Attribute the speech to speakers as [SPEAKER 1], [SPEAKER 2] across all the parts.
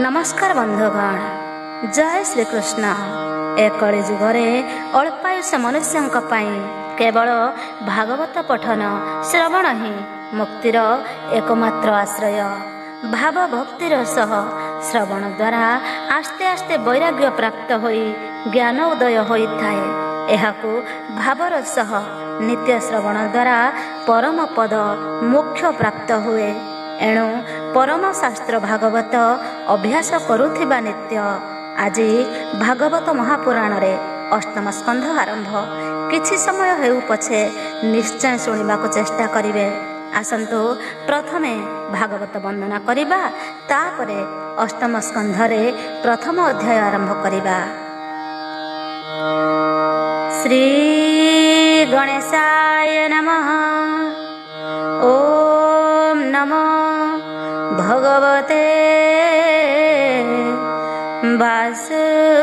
[SPEAKER 1] नमस्कार बंधुगण, जय श्री कृष्ण। ए कलि जुगरे अल्पायुष मनुष्यों केवल भागवत पठन श्रवण ही मुक्तिर एकमात्र आश्रय। भाव भक्तिर सह श्रवण द्वारा आस्ते आस्ते वैराग्य प्राप्त होई ज्ञान उदय होइथाए। एहाकु भावर सह नित्य श्रवण द्वारा परम पद मोक्ष प्राप्त हुए। एणु परम शास्त्र भागवत अभ्यास करुथिबा नित्य आज भागवत महापुराण रे अष्टम स्कंध आरंभ। किछि समय हेउ पछे निश्चय शुणिबा को चेष्टा करिवे। आसंतु प्रथमे भागवत वंदना करिबा, तापरे अष्टम स्कंध रे प्रथम अध्याय आरंभ करिबा। श्री गणेशाय नमः। ओम नमो भगवते वासुदेवाय।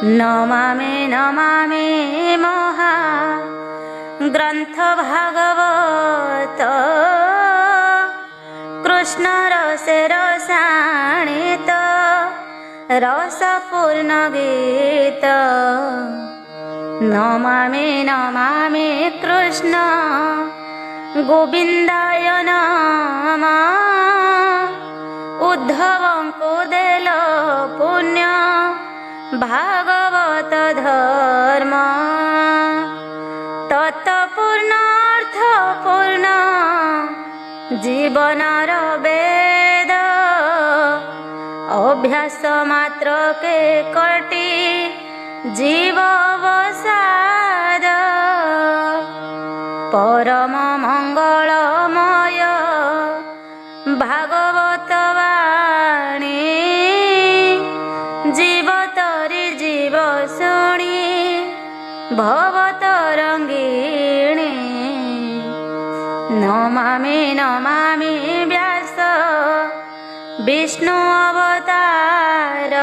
[SPEAKER 1] नमामि नमामि महा ग्रंथ भागवत कृष्ण रसे रसायनित रसपूर्ण गीत। नमामि नमामि कृष्ण गोविंदाय नमः। उद्धवंको देल पुण्य भागवत धर्म तत्पूर्ण अर्थपूर्ण जीवनर वेद। अभ्यास मात्र के कटी जीव वसाद। परम मंगलमय भागवत वाणी जीव तरी जीव शुणी भवतरंगिणी। नमामि नमामि व्यास विष्णु अवतार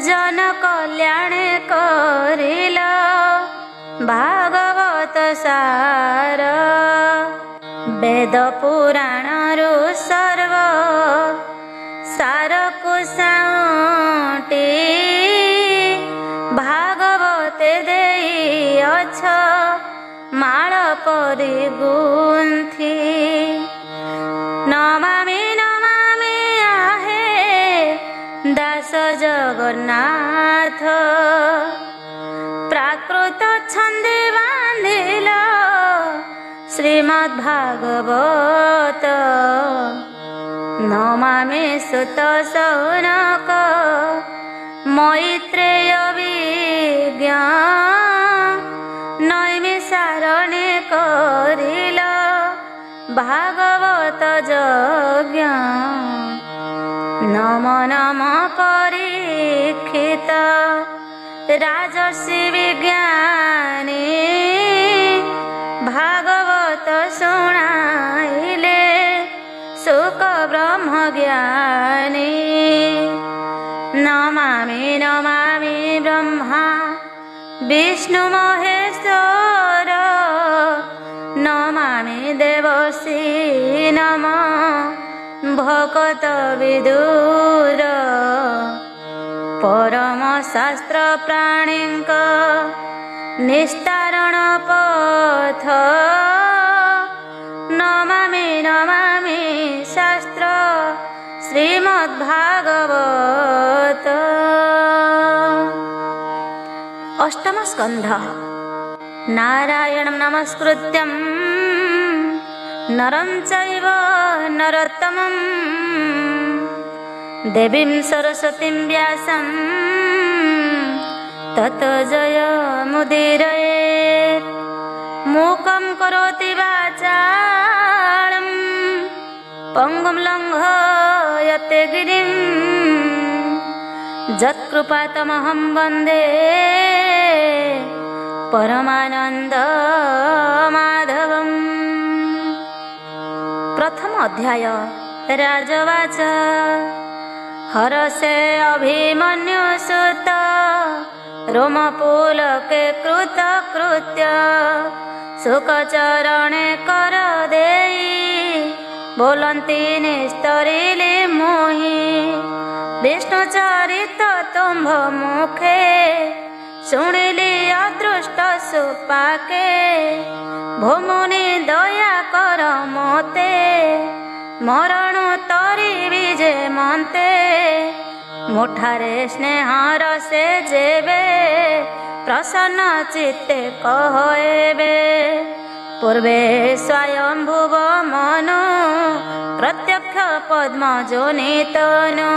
[SPEAKER 1] जन कल्याण करिल भागवत सार। वेद पुराण रु सर्व सार को साउटी भागवते देई अछ माळ परि गुंथि। नमामि नमामि आहे दास जगन्नाथ। प्राकृत छंदे बांधिल श्रीमद् भागवत। नमामि सुत सौनक मैत्रेय विज्ञ। नैमिषारण्ये करिल भागवत यज्ञ। नम नम परीक्षित राजर्षि विज्ञानी। भागवत शुणाइले सुख ब्रह्म ज्ञानी। नमामि नमामि ब्रह्मा विष्णु महेश्वर। नमामि देवसी नमः भगत विदुर। परम शास्त्र प्राणिक निस्तारण पथ। नमामि नमामि शास्त्र श्रीमद्भागवत। अष्टम स्कंध। नारायणं नमस्कृत्यं नरं चैव नरोत्तमं देवीं सरस्वतीं व्यासं ततो जयमुदीरयेत्। मूकं करोति वाचालं पंगुं लङ्घयते गिरिं। यत्कृपातमहं वन्दे परमानंद माधवम्। प्रथम अध्याय राजवाच। हरसे अभिमन्यु सुत रोम पुलके कृत कृत्य सुख चरणे कर देई बोलती निस्तरिले मोहि विष्णु चरित तुम्भ मुखे शुणिली अदृष्ट सुपाके भूमुनि दया कर मोते मरण तरी जे मन्ते मुठारे स्नेहर से जेबे प्रसन्न चित्ते कहबे पूर्वे स्वयंभुव मनु प्रत्यक्ष पद्म जोनितनु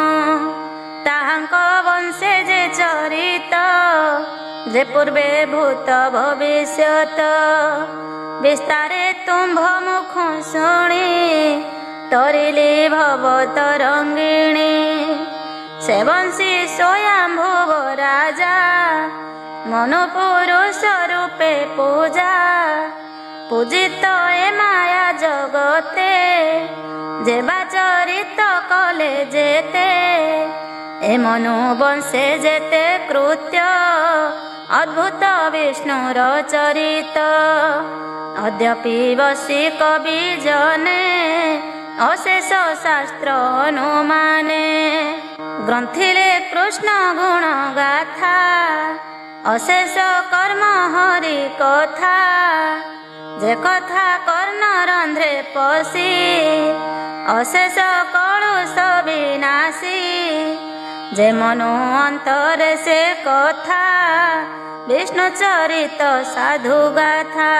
[SPEAKER 1] ताहांक वंशे जे चरित जे पूर्वे भूत भविष्यत विस्तारे तुम्भ मुख शुणी तरिली भव तरंगिणी से वंशी स्वयंभुव राजा मनु पुरुष रूपे पूजा पूजित ए माया जगते जेबा चरित कले जेते ए मनु वंशे जेते कृत्य अद्भुत विष्णुर चरित अद्यपि वसी कवि जने अशेष शास्त्र अनुमाने ग्रंथिले कृष्ण गुण गाथा अशेष कर्म हरि कथा जे कथा कर्ण रंध्रे पशी अशेष कलुष विनाशी जे मनो अंतर से कथा विष्णु चरित साधु गाथा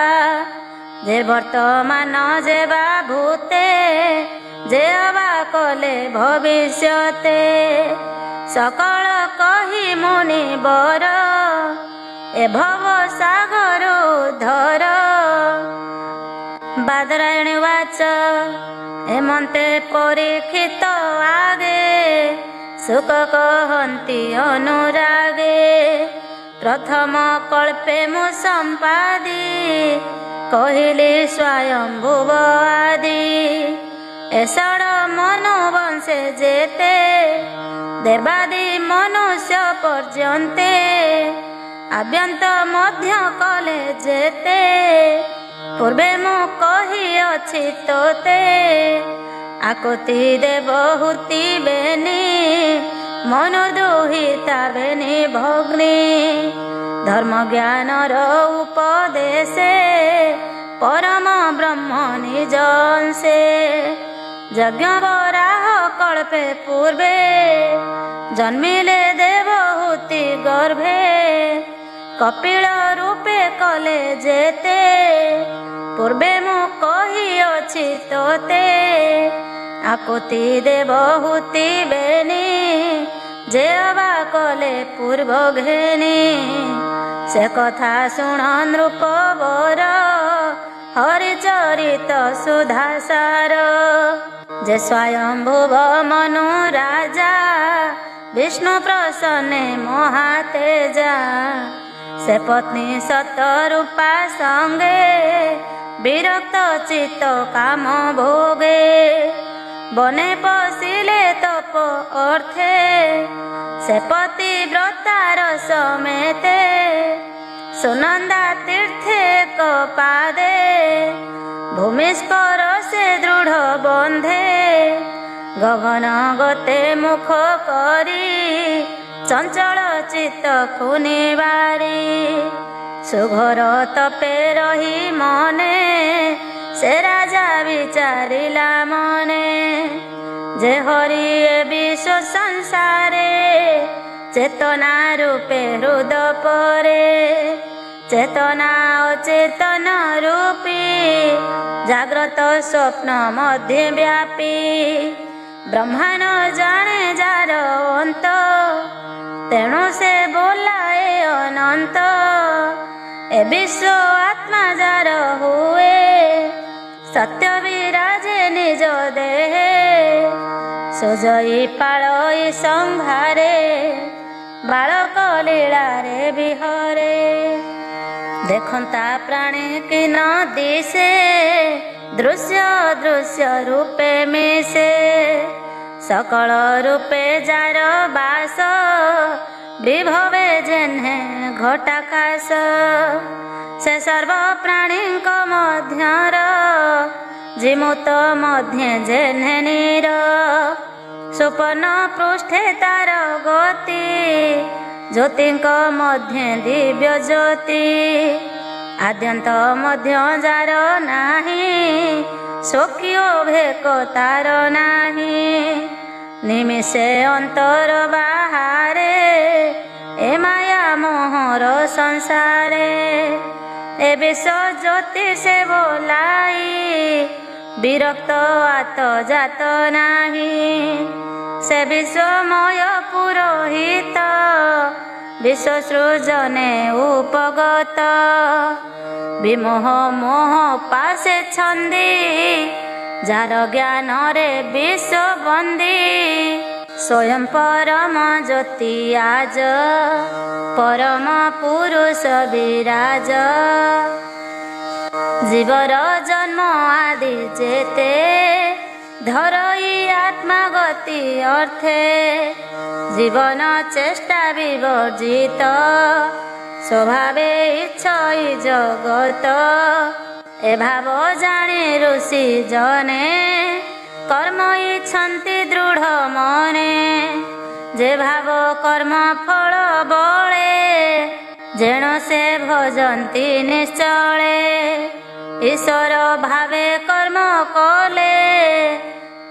[SPEAKER 1] जे वर्तमान जे भूते जे अवा कले भविष्यते सकल कही मुनि बर ए भव सागर धर बादरायणी वाच हेमंते परीक्षित आगे सुख कहन्ति अनुरागे प्रथम कल्पे मु संपादी कहिली स्वयंभुव आदि एषण मनु वंशे जेते देवादि मनुष्य पर्यन्ते आभ्यंत मध्य कले जेते पूर्वे मु कही अछि तोते आकुति देवहूति बेनी मनु दुहिता बेनी भग्नी धर्म ज्ञानर उपदेशे परम ब्रह्म निजंसे यज्ञ वराह कल्पे पूर्वे जन्मिले देवहूति गर्भे कपिल रूपे कले जेते पूर्वे मु कही अछि तोते आकुति देवहूति बेनी जे अवा कले पूर्व घेनी से कथा शुण नृपवर हरिचरित सुधासार जे स्वयंभुव मनु राजा विष्णु प्रसन्ने महातेजा से पत्नी सतरूपा संगे विरक्त चित्त काम भोगे बने पशिले तप अर्थे से पति व्रतार समेते सुनंदा तीर्थे कपादे भूमिस्पर से दृढ़ बंधे गगन गते मुख करी चंचल चित्त खुनिबारी सुघर तपे रही मने से राजा विचारिला मने जे हरि ए विश्व संसारे चेतना रूपे हृद परे चेतना अचेतन रूपी जाग्रत स्वप्न मध्य व्यापी ब्रह्मांड जाने जार अंत तेणु से बोलाए अनंत ए विश्व आत्मा जार हुए सत्य विराजे निज देहे सोजई पाळई संहारे बालक लीलारे विहरे देखंता प्राणी कि न दिशे दृश्य दृश्य रूपे मिशे सकल रूपे जार बास विभवे जेन्हे घटाकाश से सर्व प्राणीଙ୍କ ମଧ୍ୟର जीमुत मध्य जेन्हे नीर सुपर्ण पृष्ठे तार गति ज्योतिଙ୍କ मध्य दिव्य ज्योति आद्यंत मध्य जार नाही स्वकीय भेक तार नाही निमिषे अंतर बाहारे ए माया मोहर संसारे ए विश्व ज्योति से बोलाई विरक्त आत जात नाही से विश्वमय पुरोहित विश्व सृजने उपगत विमोह मोह पासे छंदी जार ज्ञान रे विश्व बंदी स्वयं परम ज्योति आज परम पुरुष विराज जीवर जन्म आदि जेते धरई आत्मा गति अर्थे जीवन चेष्टा विवर्जित स्वभावे इच्छई जगत ए भाव जाने ऋषि जने कर्म इच्छन्ति दृढ़ मने जे भाव कर्म फल बळे जेण से भजन्ति निश्चले ईश्वर भावे कर्म कले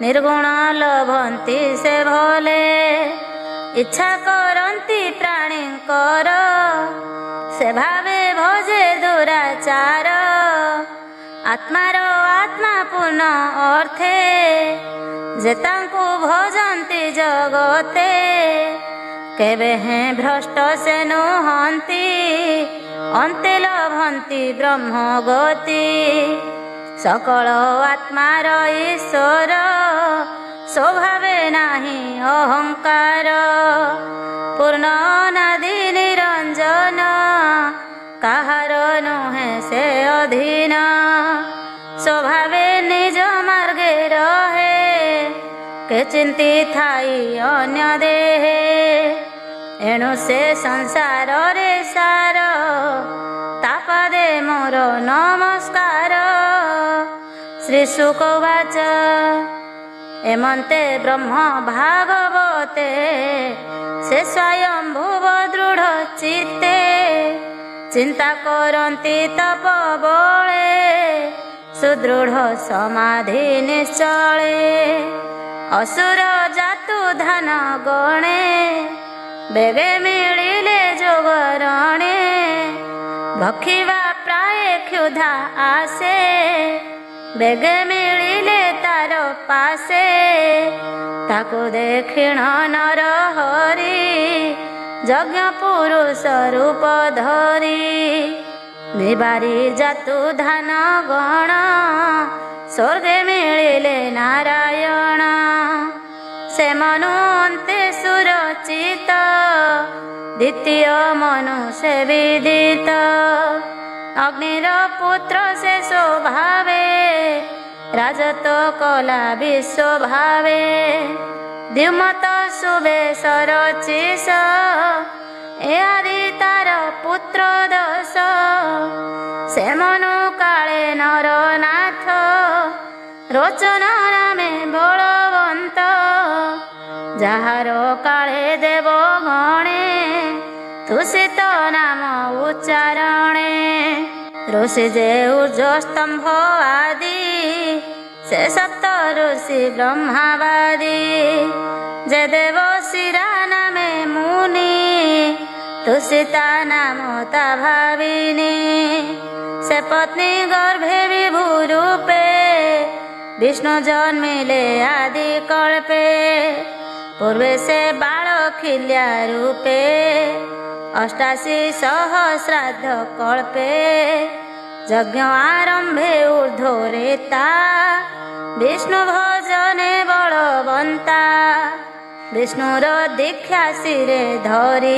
[SPEAKER 1] निर्गुण लभन्ति से भले इच्छा करन्ति प्राणींकर से भावे भजे दुराचार आत्मार आत्मा पूर्ण अर्थे जेतांकु भजन्ति जगते केबे हैं भ्रष्ट से नुहन्ति अन्ते लभन्ति ब्रह्म गति सकल आत्मार ईश्वर स्वभावे नाही अहंकार पूर्ण अनादि निरंजन काहार नुहे से अधीन स्वभावे निज मार्गे रहे के चिंती थाई अन्य देहे एणु से संसार रे सार तापदे मोर नमस्कार श्री शुकवाच एमंते ब्रह्म भागवते से स्वयं भुव दृढ़ चित्ते चिंता करन्ति तप बळे सुदृढ़ समाधि निश्चले असुर जातु धन गणे बेगे मिलिले जोगरणे भक्षिवा प्राय क्षुधा आसे बेगे मिलिले तार पासे ताकु देखिण नर हरि यज्ञ पुरुष रूप धरी निबारी जातु धन गण स्वर्गे मिलिले नारायण से मनु अन्ते सुरचित द्वितीय मनु से विदित अग्निर पुत्र से स्वभावे राजत कला विश्व भावे द्युमत शुभे सरचिस ए आदि तार पुत्र दश से मनु काले नरनाथ रोचन नामे बलवंत जाहार काले देव गणे तुषित नाम उच्चारणे ऋषि जे ऊर्ज स्तंभ आदि से सप्त ऋषि ब्रह्मावादी जे देव शिरा नामे मुनि तुषिता नाम ता भाविनी से पत्नी गर्भे विभु रूपे विष्णु जन्मिले आदि कल्पे पूर्वे से बालखिल्या रूपे अष्टाशी सहस्राध कल्पे यज्ञ आरंभे ऊर्ध्वरेता विष्णु भजने बलवंता विष्णुर दीक्षा शिरे धरी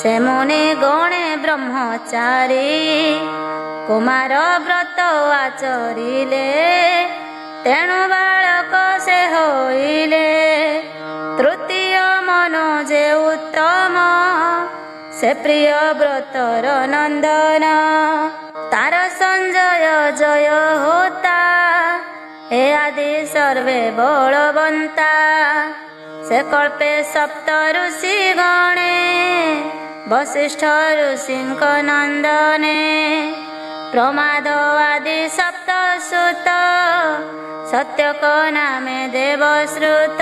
[SPEAKER 1] से मुनि गणे ब्रह्मचारी कुमार व्रत आचरिले तेणु बालक से होइले तृतीय मनु जे उत्तम से प्रिय व्रतर नंदन तार संजय जय होता हे आदि सर्वे बलवंता से कल्पे सप्त ऋषि गणे वशिष्ठ ऋषिंक नंदने प्रमाद आदि सप्त सुत सत्यक नामे देवश्रुत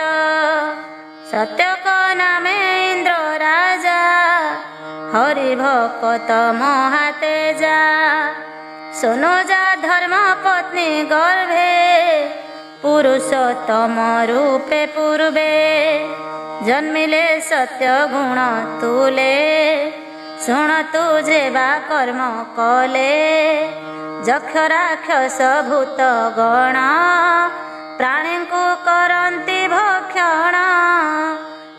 [SPEAKER 1] सत्यक नामे इंद्र राजा हरि भक्त महातेजा सुनुजा धर्म पत्नी गर्भे पुरुषोत्तम रूपे पूर्वे जन्मिले सत्य गुण तुले शुण तुझे बा कर्म कले जक्ष राक्षस भूत गण प्राणी को करंती भक्षण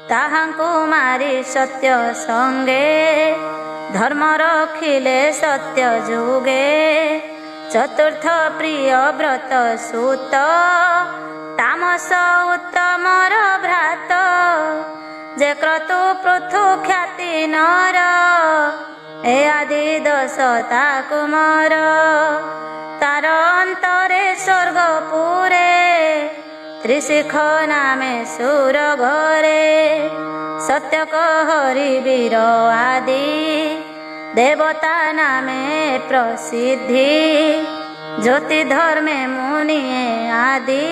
[SPEAKER 1] ताहांकु मारी सत्य संगे धर्म रखिले सत्य जुगे चतुर्थ प्रिय व्रत सुत तामस उत्तमर भ्रात जे क्रतु पृथु ख्याति नर ए आदि दशता कुमार तार अंतरे स्वर्गपुरे त्रिशिख नामे सुर घरे सत्यक हरि वीर आदि देवता नामे प्रसिद्धि ज्योति धर्मे मुनि आदि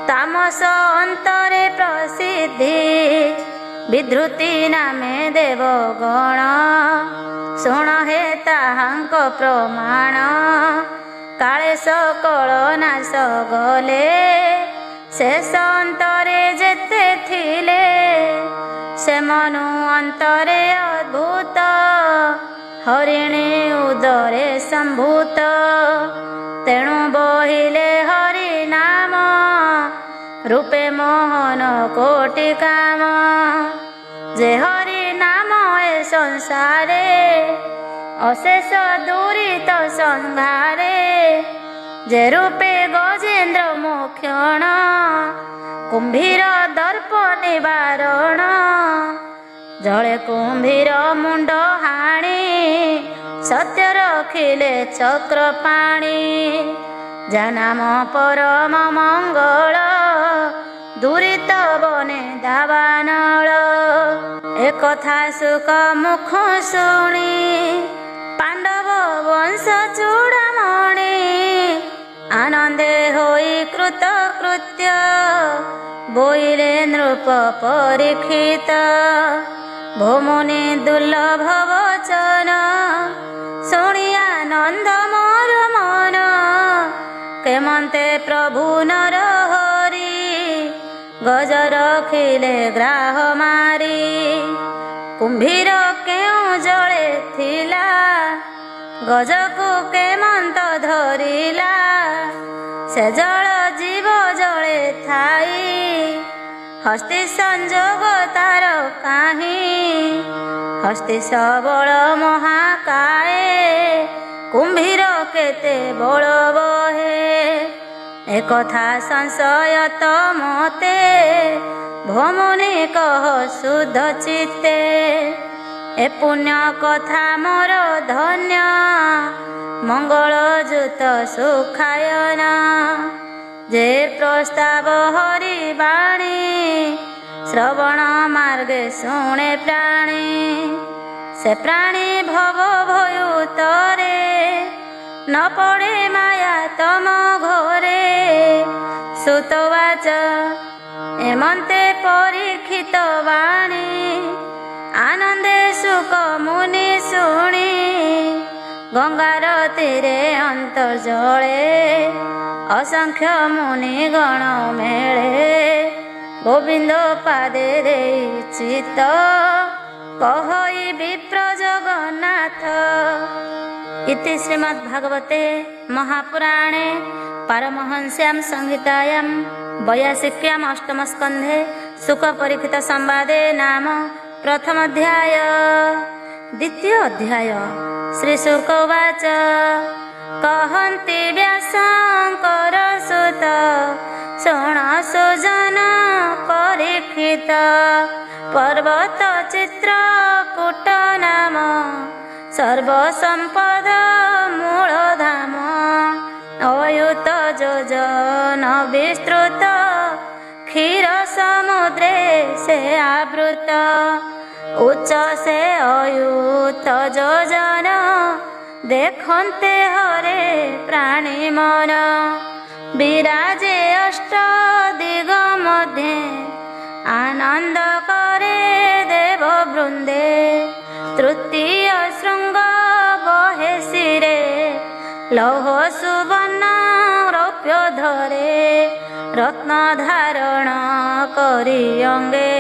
[SPEAKER 1] तामस अंतरे प्रसिद्धि विधृति नामे देवगण शुण हे ताहांक प्रमाण काले सकल नाश गले शेष अंतरे जेते थिले से मनु अंतरे अद्भुत हरिणी उदरे संभूत तेणु बहिले हरि नाम रूपे मोहन कोटि काम जे हरि नाम ए संसारे अशेष दूरित संहारे जे रूपे गजेन्द्र मोक्षण कुंभीर दर्प निवारण जले कुंभीर मुंड हाणी सत्य रखिले चक्र पाणी जनाम परम मंगल दूरित बने दावानल एक कथा सुख मुख शुणी पांडव वंश चूड़ामणि आनंदे होई कृत कृत्य बोइले नृप परीक्षित भोमुनि दुर्लभ वचन शुणी आनंद मोर मन केमंते प्रभु नर हरि गज रखिले ग्राह मारी कुंभीर केउ जळे थिला गजको केमंत धरिला से जल जीव जळे थाई हस्ती संजोग तार काहीं हस्ती सबल महाकाये कुंभीर केते बल बहे एकथा संशय तो मते भोमुनि कह शुद्ध चित्ते ए पुण्य कथा मोर धन्य मंगल जुत सुखायना जे प्रस्ताव हरि बाणी श्रवण मार्गे शुणे प्राणी से प्राणी भव भयुतरे न पड़े माया तम घरे सुतवाच एमंते परीक्षित वाणी आनंदे सुख मुनि शुणी गंगार तीरे अंतर्जले असंख्य मुनि गण मेले गोविंद पादे दे चित्त कहई विप्र जगन्नाथ। इति श्रीमद्भागवते महापुराणे पारमहंस्यां संहितायां 82 अष्टमस्कन्धे सुखपरीक्षित संवादे नाम प्रथम अध्याय। द्वितीय अध्याय श्री शुक उवाच कहन्ति व्यासंकर सुत शृण सुजन परीक्षित पर्वत चित्र କୋଟ ନାମ ସର୍ବସମ୍ପଦ ମୂଳ ଧାମ ଅୟୁତ ଯୋଜନ ବିସ୍ତୃତ କ୍ଷୀର ସମୁଦ୍ରେ ସେ ଆବୃତ ଉଚ୍ଚ ସେ ଅୟୁତ ଯୋଜନ ଦେଖନ୍ତେ ହରେ ପ୍ରାଣୀ ମନ ବିରାଜେ ଅଷ୍ଟ ଦିଗ ମଧ୍ୟେ ଆନନ୍ଦ କରେ ଦେବ ବୃନ୍ଦେ ତୃତୀୟ ଶୃଙ୍ଗ ବହେ ଶିରେ ଲୌହ ସୁବର୍ଣ୍ଣ ରୌପ୍ୟ ଧରେ ରତ୍ନ ଧାରଣ କରି ଅଙ୍ଗେ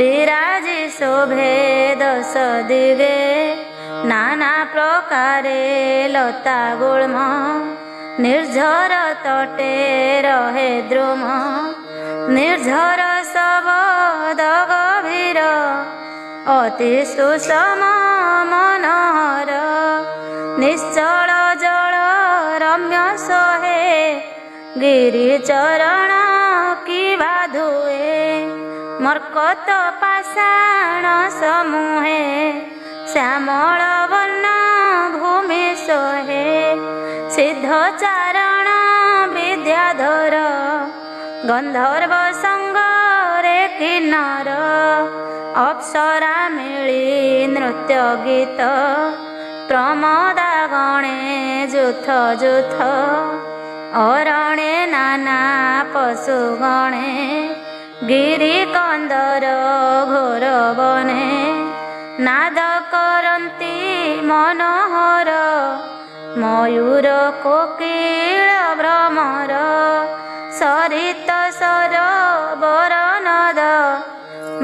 [SPEAKER 1] ବିରାଜି ଶୋଭେ ଦଶ ଦିଗେ ନାନା ପ୍ରକାରେ ଲତା ଗୁଳ୍ମ ନିର୍ଝର ତଟେ ରହେ ଦ୍ରୁମ ନିର୍ଝର ଶବଦ ଗଭୀର ଅତି ସୁଷମ ମନୋହର ନିଶ୍ଚଳ ଜଳ ରମ୍ୟ ସୋହେ ଗିରି ଚରଣ କିବା ଧୁଏ ମର୍କତ ପାଷାଣ ସମୂହେ ଶ୍ୟାମଳ ବର୍ଣ୍ଣ ଭୂମି ସୋହେ ସିଦ୍ଧ ଚାରଣ ବିଦ୍ୟାଧର ଗନ୍ଧର୍ବ ସଙ୍ଗରେ କିନ୍ନର ଅପ୍ସରା ମିଳି ନୃତ୍ୟ ଗୀତ ପ୍ରମୋଦା ଗଣେ ଯୁଥ ଯୁଥ ଅରଣେ ନାନା ପଶୁ ଗଣେ ଗିରି କନ୍ଦର ଘୋର ବନେ ନାଦ କରନ୍ତି ମନୋହର ମୟୂର କୋକିଳ ଭ୍ରମର ସରିତ ସରୋବର ନଦ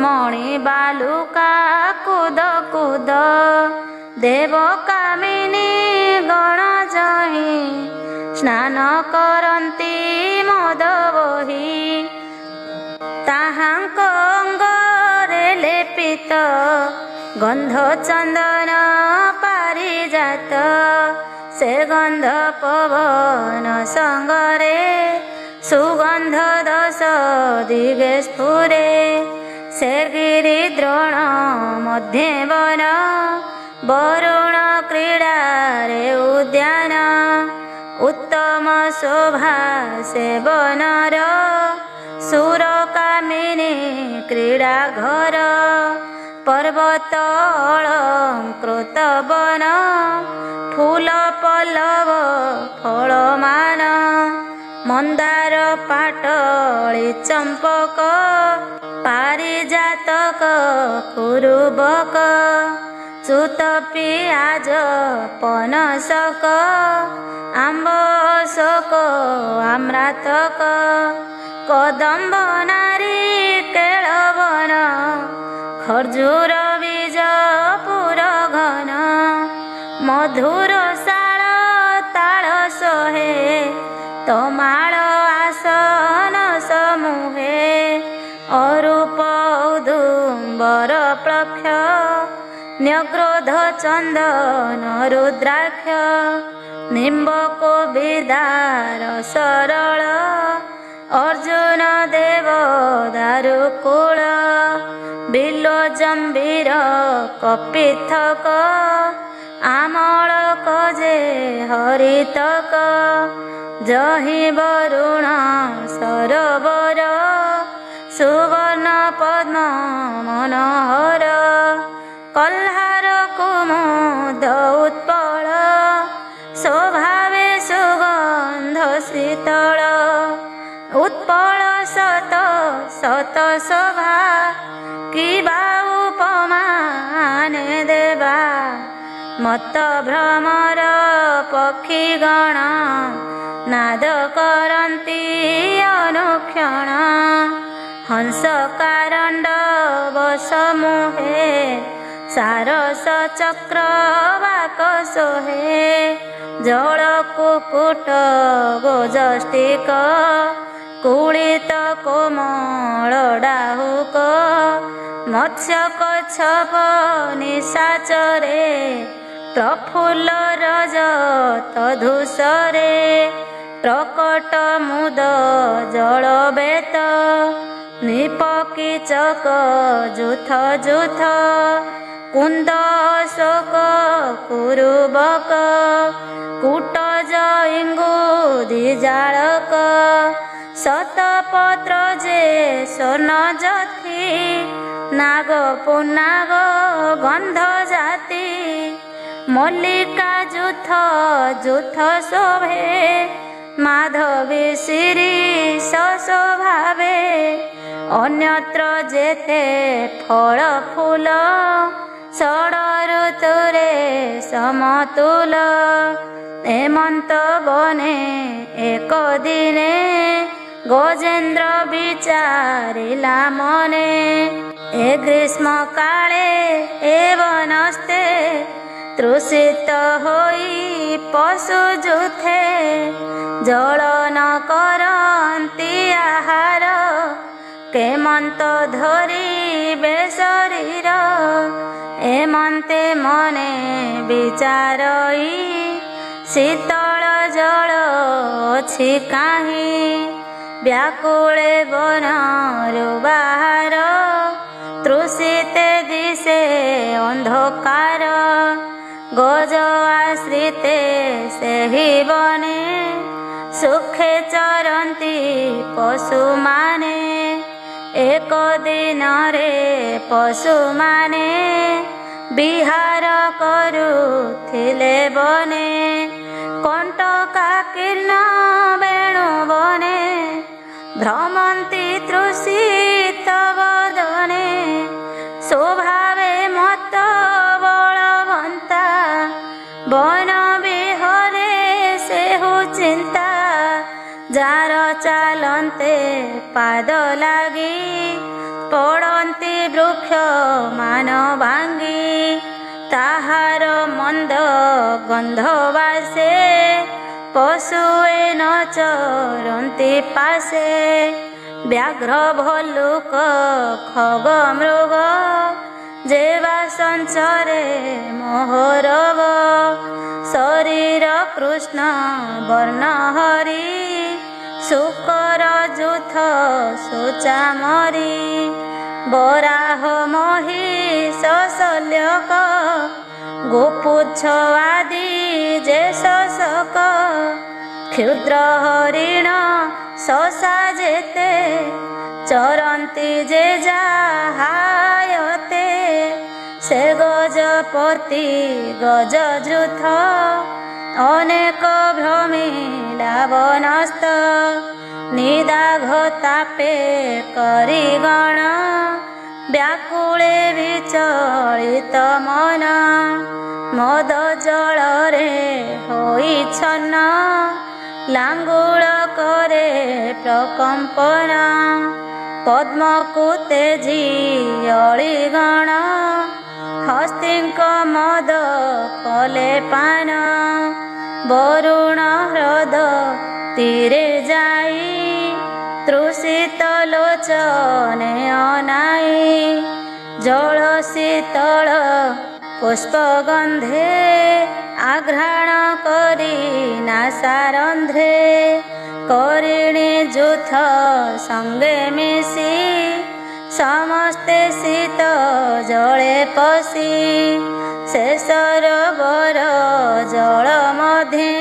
[SPEAKER 1] ମଣି ବାଲୁକା କୁଦ କୁଦ ଦେବ କାମିନୀ ଗଣ ଜହିଁ ସ୍ନାନ କରନ୍ତି ମଦ ବହି ତାହାଙ୍କ ଅଙ୍ଗରେ ଲେପିତ ଗନ୍ଧ ଚନ୍ଦନ ପାରିଜାତ ସେ ଗନ୍ଧ ପବନ ସଙ୍ଗରେ ସୁଗନ୍ଧ ଦଶ ଦିଗେ ସ୍ଫୁରେ ସେ ଗିରି ଦ୍ରୋଣ ମଧ୍ୟେ ବନ ବରୁଣ କ୍ରୀଡ଼ାରେ ଉଦ୍ୟାନ ଉତ୍ତମ ଶୋଭା ସେ ବନର ସୁର କାମିନୀ କ୍ରୀଡ଼ା ଘର ପର୍ବତ ଅଳଙ୍କୃତ ବନ ଫୁଲ ପଲ୍ଲବ ଫଳମାନ ମନ୍ଦାର ପାଟଳି ଚମ୍ପକ ପାରିଜାତକ କୁରୁବକ ଚୁତ ପିଆଜ ପନସକ ଆମ୍ବ ଅଶୋକ ଆମ୍ରାତକ କଦମ୍ବ ନାରିକେଳ ବନ ଖର୍ଜୁର ବୀଜ ପୁର ଘନ ମଧୁର ଶାଳ ତାଳ ସୋହେ ତମାଳ ଆସନ ସମୂହେ ଅରୂପ ଔଦୁମ୍ବର ପ୍ଲକ୍ଷ ନ୍ୟଗ୍ରୋଧ ଚନ୍ଦନ ରୁଦ୍ରାକ୍ଷ ନିମ୍ବକ ବିଦାର ସରଳ ଅର୍ଜୁନ ଦେବ ଦାରୁକୂଳ ବିଲ ଜମ୍ବିର କପିଥକ ଆମଳକ ଯେ ହରିତକ ଜହି ବରୁଣ ସରୋବର ସୁବର୍ଣ୍ଣ ପଦ୍ମ ମନୋହର କହ୍ଲାର କୁମୁଦ ଉତ୍ପଳ ଶୋଭାବେ ସୁଗନ୍ଧ ଶୀତଳ ଉତ୍ପଳ ଶତ ଶତ ଶୋଭା କିବା ଉପମାନେ ଦେବା ମତ ଭ୍ରମର ପକ୍ଷୀଗଣ ନାଦ କରନ୍ତି ଅନୁକ୍ଷଣ ହଂସ କାରଣ୍ଡ ବସମୁହେ ସାରସ ଚକ୍ର ବାକ ସୋହେ ଜଳ କୁକୁଟ ଗୋଜଷ୍ଟିକ କୁଳିତ କୋମଳ ଡାହୁକ ମତ୍ସ୍ୟ କଚ୍ଛପ ନିଶାଚରେ ପ୍ରଫୁଲ୍ଲ ରଜତ ଧୂସରେ ପ୍ରକଟ ମୁଦ ଜଳ ବେତ ନିପକିଚକ ଯୁଥ ଯୁଥ କୁନ୍ଦ ଅଶୋକ କୁରୁବକ କୁଟଜ ଇଙ୍ଗୁଧି ଜାଳକ ଶତପତ୍ର ଯେ ସ୍ୱର୍ଣ୍ଣ ଯଥି ନାଗ ପୁନାଗ ଗନ୍ଧ ଜାତି ମଲ୍ଲିକା ଯୁଥ ଯୁଥ ଶୋଭେ ମାଧବୀ ଶିରୀଷ ଶୋଭାବେ ଅନ୍ୟତ୍ର ଯେତେ ଫଳ ଫୁଲ ଷଡ଼ ଋତୁରେ ସମତୁଲ ହେମନ୍ତ ବନେ ଏକ ଦିନେ ଗଜେନ୍ଦ୍ର ବିଚାରିଲା ମନେ ଏ ଗ୍ରୀଷ୍ମ କାଳେ ଏ ବନସ୍ତେ ତୃଷିତ ହୋଇ ପଶୁ ଯୁଥେ ଜଳ ନ କରନ୍ତି ଆହାର କେମନ୍ତ ଧରିବେ ଶରୀର ଏମନ୍ତେ ମନେ ବିଚାରଇ ଶୀତଳ ଜଳ ଅଛି କାହିଁ ବ୍ୟାକୁଳେ ବନରୁ ବାହାର ତୃଷିତେ ଦିଶେ ଅନ୍ଧକାର ଗଜ ଆଶ୍ରିତେ ସେହି ବନେ ସୁଖେ ଚରନ୍ତି ପଶୁମାନେ ଏକ ଦିନରେ ପଶୁମାନେ ବିହାର କରୁଥିଲେ ବନେ କଣ୍ଟକା କୀର୍ଣ୍ଣ ବେଣୁ ବନେ ଭ୍ରମନ୍ତି ତୃଷିତ ବଦନେ ସ୍ୱଭାବେ ମତ ବଳବନ୍ତା ବନ ବିହରେ ସେହୁ ଚିନ୍ତା ଯାର ଚାଲନ୍ତେ ପାଦ ଲାଗି ପଡ଼ନ୍ତି ବୃକ୍ଷ ମାନ ଭାଙ୍ଗି ତାହାର ମନ୍ଦ ଗନ୍ଧ ବାସେ ପଶୁଏ ନ ଚରନ୍ତି ପାଶେ ବ୍ୟାଘ୍ର ଭଲ୍ଲୁକ ଖଗ ମୃଗ ଯେବା ସଞ୍ଚରେ ମୋହରବ ଶରୀର କୃଷ୍ଣ ବର୍ଣ୍ଣ ହରି ଶୁକର ଯୁଥ ଶୋଚାମରି ବରାହ ମହିଷ ଶଲ୍ୟକ ଗୋପୁଚ୍ଛ ଆଦି ଯେ ଶୋଷକ କ୍ଷୁଦ୍ର ହରିଣ ଶଶା ଯେତେ ଚରନ୍ତି ଯେ ଯାହାୟତେ ସେ ଗଜପତି ଗଜଯୃଥ ଅନେକ ଭ୍ରମିଲା ବନସ୍ଥ ନିଦାଘ ତାପେ କରି ଗଣ ବ୍ୟାକୁଳେ ବିଚଳିତ ମନ ମଦ ଜଳରେ ହୋଇଛନ୍ନ ଲାଙ୍ଗୁଳ କରେ ପ୍ରକମ୍ପନ ପଦ୍ମକୁ ତେଜି ଅଳିଗଣ ହସ୍ତିଙ୍କ ମଦ କଲେ ପାନ ବରୁଣ ହ୍ରଦ ତୀରେ ଯାଇ ତୃଷିତ ଲୋଚନେ ଅନାଇ ଜଳ ଶୀତଳ ପୁଷ୍ପଗନ୍ଧେ ଆଘ୍ରାଣ କରି ନାସାରନ୍ଧ୍ରେ କରିଣୀ ଯୁଥ ସଙ୍ଗେ ମିଶି ସମସ୍ତେ ଶୀତ ଜଳେ ପଶି ସେ ସରୋବର ଜଳ ମଧ୍ୟେ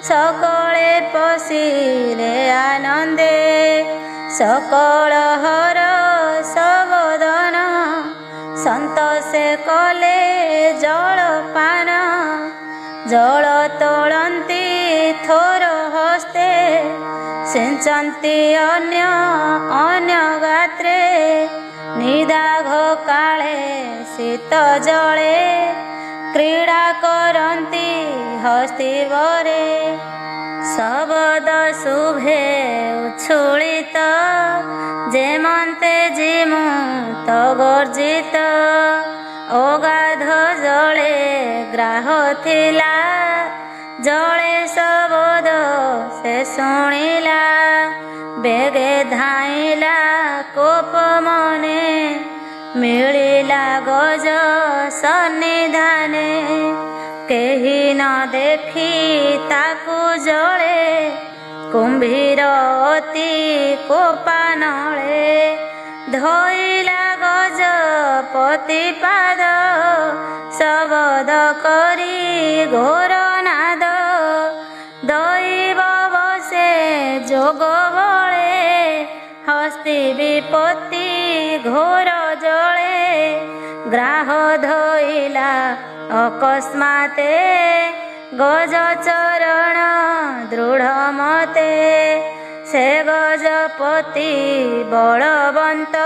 [SPEAKER 1] ସକଳେ ପଶିଲେ ଆନନ୍ଦେ ସକଳ ହର ସବଦନ ସନ୍ତୋଷେ କଲେ ଜଳପାନ ଜଳ ତୋଳନ୍ତି ଥୋର ହସ୍ତେ ସିଞ୍ଚନ୍ତି ଅନ୍ୟ ଅନ୍ୟ ଗାତ୍ରେ ନିଦାଘ କାଳେ ଶୀତ ଜଳେ କ୍ରୀଡ଼ା କରନ୍ତି ହସ୍ତିବରେ ଶବଦ ଶୁଭେ ଉଚ୍ଛୁଳିତ ଯେମନ୍ତେ ଜିମୁତ ଗର୍ଜିତ ଅଗାଧ ଜଳେ ଗ୍ରାହ ଥିଲା ଜଳେ ଶବଦ ସେ ଶୁଣିଲା ବେଗେ ଧାଇଁଲା କୋପ ମନେ ମିଳିଲା ଗଜ ସନ୍ନିଧାନେ କେହି ନ ଦେଖି ତାକୁ ଜଳେ କୁମ୍ଭୀର ଅତି କୋପାନଳେ ଧଇଲା ଗଜପତି ପାଦ, ଶବଦ କରି ଘୋର ନାଦ। ଦୈବ ବସେ ଯୋଗ ବଳେ, ହସ୍ତି ବିପତ୍ତି ଘୋର ଜଳେ। ଗ୍ରାହ ଧଇଲା ଅକସ୍ମାତେ, ଗଜ ଚରଣ ଦୃଢ଼ ମତେ। ସେ ଗଜପତି ବଳବନ୍ତ,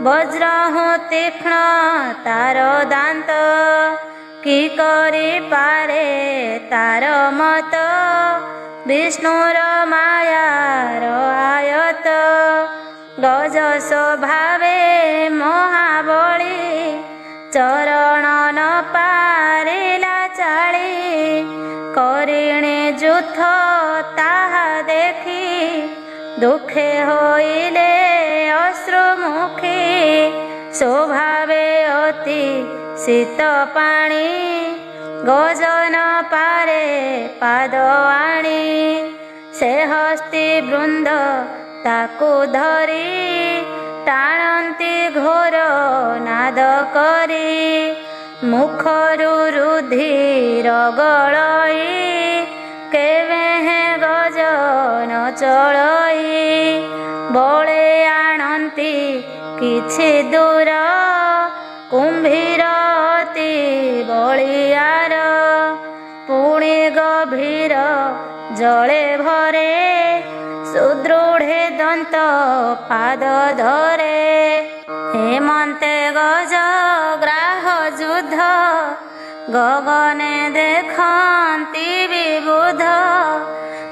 [SPEAKER 1] ବଜ୍ର ହୁଁ ତୀକ୍ଷ୍ଣ ତାର ଦାନ୍ତ। କି କରିପାରେ ତାର ମତ, ବିଷ୍ଣୁର ମାୟାର ଆୟତ। ଗଜ ସ୍ୱଭାବେ ମହାବଳୀ, ଚରଣ ନ ପାରିଲା ଚାଳି। କରିଣୀ ଯୁଥ ତାହା ଦେଖି, ଦୁଃଖେ ହୋଇଲେ ଅଶ୍ରୁମୁଖୀ। ସ୍ୱଭାବେ ଅତି ଶୀତ ପାଣି, ଗଜ ନ ପାରେ ପାଦ ଆଣି। ସେ ହସ୍ତି ବୃନ୍ଦ ତାକୁ ଧରି, ଟାଣନ୍ତି ଘୋର ନାଦ କରି। ମୁଖରୁ ରୁଧିର ଗଳଇ, କେବେହେଁ ଗଜ ନ ଚଳଇ। ବଳେ ଆଣନ୍ତି କିଛି ଦୂର, କୁମ୍ଭୀର ଅତି ବଳିୟାର। ପୁଣି ଗଭୀର ଜଳେ ଭରେ, ସୁଦୃଢ଼େ ଦନ୍ତ ପାଦ ଧରେ। ହେମନ୍ତେ ଗଜ ଗ୍ରାହ ଯୁଦ୍ଧ, ଗଗନେ ଦେଖନ୍ତି ବିବୁଧ।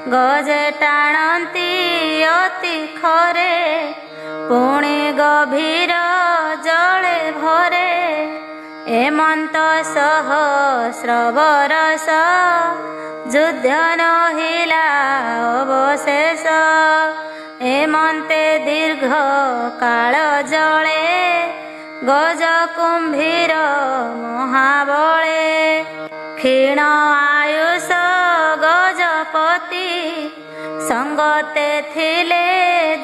[SPEAKER 1] ଗଜେ ଟାଣନ୍ତି ଅତି ଖରେ, ପୁଣି ଗଭୀର ଜଳେ ଭରେ। ହେମନ୍ତ ସହସ୍ର ବରଷ, ଯୁଦ୍ଧ ନହିଲା ଅବଶେଷ। ହେମନ୍ତେ ଦୀର୍ଘ କାଳ ଜଳେ, ଗଜ କୁମ୍ଭୀର ମହାବଳେ। ক্ষীণ ଆୟୁଷ ଗଜପତି, ସଙ୍ଗତେ ଥିଲେ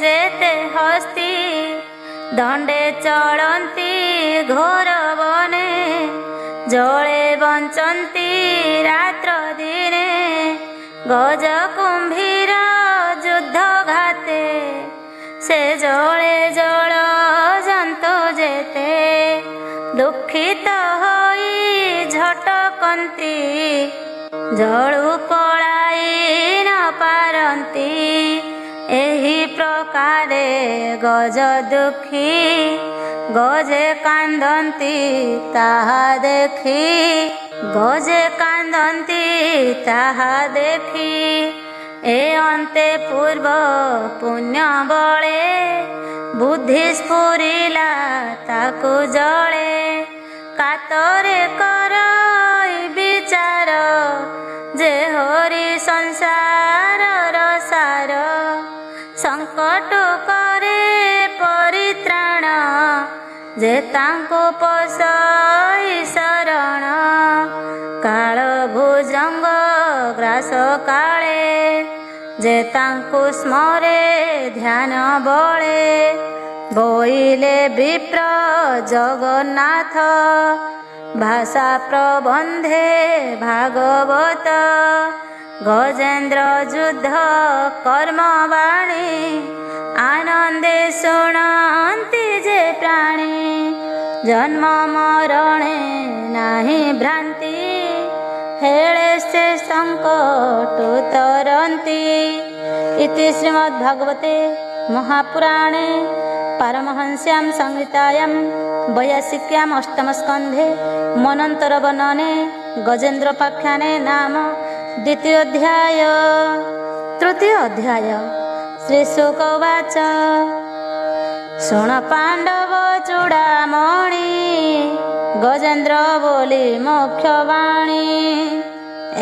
[SPEAKER 1] ଯେତେ ହସ୍ତି। ଦଣ୍ଡେ ଚଳନ୍ତି ଘୋର ବନେ, ଜଳେ ବଞ୍ଚନ୍ତି ରାତ୍ର ଦିନେ। ଗଜ କୁମ୍ଭୀର ଯୁଦ୍ଧ ଘାତେ, ସେ ଜଳେ ଜଳ ଜନ୍ତୁ ଯେତେ। ଦୁଃଖିତ ହୋଇ ଝଟକନ୍ତି, ଜଳୁ ପଳାଇ ନ ପାରନ୍ତି। ଏହି ପ୍ରକାରେ ଗଜ ଦୁଃଖୀ, ଗଜେ କାନ୍ଦନ୍ତି ତାହା ଦେଖି। ଗଜେ କାନ୍ଦନ୍ତି ତାହା ଦେଖି। ଏ ଅନ୍ତେ ପୂର୍ବ ପୁଣ୍ୟ ବଳେ, ବୁଦ୍ଧି ସ୍ଫୁରିଲା ତାକୁ ଜଳେ। କାତରେ କରଇ ବିଚାର, ଯେ ହରି ସଂସାରର ସାର। ସଙ୍କଟ କରେ ପରିତ୍ରାଣ, ଯେ ତାଙ୍କୁ ପଶଇ ଶରଣ। କାଳ ଭୁଜଙ୍ଗ ଗ୍ରାସ କାଳେ, ଯେ ତାଙ୍କୁ ସ୍ମରେ ଧ୍ୟାନ ବଳେ। ବୋଇଲେ ବିପ୍ର ଜଗନ୍ନାଥ, ଭାଷା ପ୍ରବନ୍ଧେ ଭାଗବତ। ଗଜେନ୍ଦ୍ର ଯୁଦ୍ଧ କର୍ମବାଣୀ, ଆନନ୍ଦେ ଶୁଣନ୍ତି ଯେ ପ୍ରାଣୀ। ଜନ୍ମ ମରଣେ ନାହିଁ ଭ୍ରାନ୍ତି, ହେଳେ ସେ ସଙ୍କଟ ତରନ୍ତି। ଇତି ଶ୍ରୀମଦ୍ଭାଗବତେ महापुराणे पारमहंस्यां संहितायां वैयासिक्याम् अष्टमस्कन्धे मनन्तर वर्णने गजेन्द्रोपाख्याने नाम द्वितीयोऽध्याय। तृतीय अध्याय। श्रीशुक उवाच शुण पाण्डव चूडामणि गजेन्द्र बोली मुख्यवाणी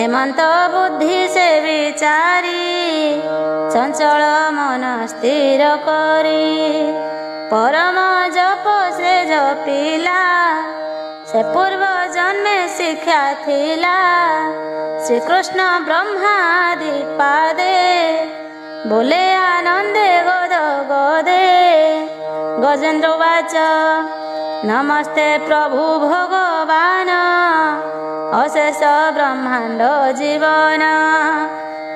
[SPEAKER 1] एमंत बुद्धि से विचारी चंचल मन स्थिर करी परम जप से जपिला से पूर्व जन्मे शिक्षा थिला श्रीकृष्ण ब्रह्मादि पादे बोले आनंदे गद गदे गजेन्द्र उवाच नमस्ते प्रभु भगवान अशेष ब्रह्मांड जीवन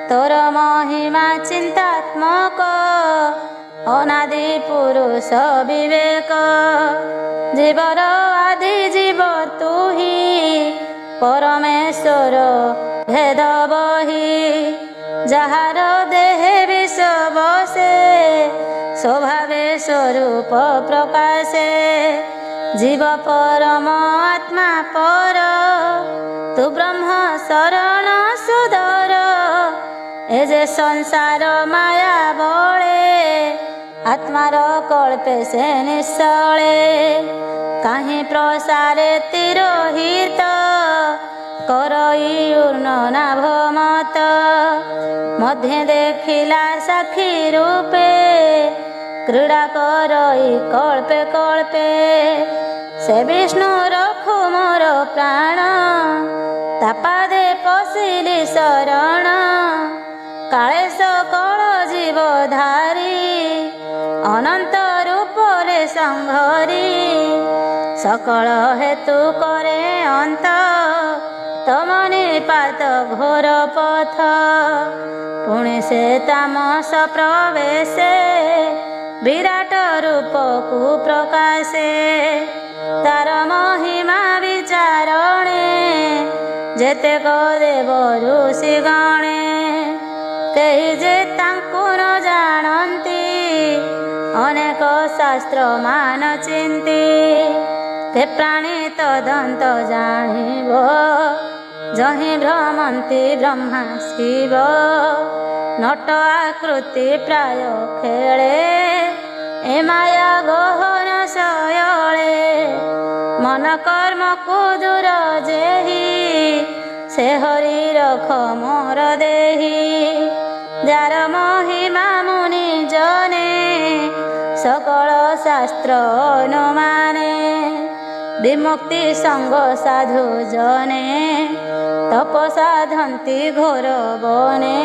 [SPEAKER 1] तोर महिमा चिंतात्मक अनादि पुरुष विवेक जीवर आदि जीव तू ही परमेश्वर भेद बही जहार देहे विष बसे स्वभावे स्वरूप प्रकाशे जीव परम आत्मा पर तू ब्रह्म शरण सुदर ए जे संसार माया बळे आत्मार कल्पे से निश्चले काहीं प्रसारे तिरोहित करई उर्न नाभ मत मध्य देखिला साक्षी रूपे क्रीड़ा करई कल्पे कल्पे से विष्णु रखु मोर प्राण तापादे पशिली शरण काले सकल जीव धारी अनंत रूपरे संघरी सकल हेतु करे अंत तम निपात घोर पथ पुणे से तामस प्रवेशे विराट रूप कु प्रकाशे तार महिमा विचारणे जेतेक देव ऋषि गणे केहि जे तांकु न जानन्ति अनेक शास्त्र मान चिंती ते प्राणी तदंत जानिब जहि भ्रमन्ति ब्रह्मा शिव नट आकृति प्राय खेले ए माया गहन शयले मन कर्म को दूर जेहि से हरि रख मोर देहि जार महिमा मुनि जने सकल शास्त्र अनुमाने विमुक्ति संग साधु जने तप साधन्ति घोर बने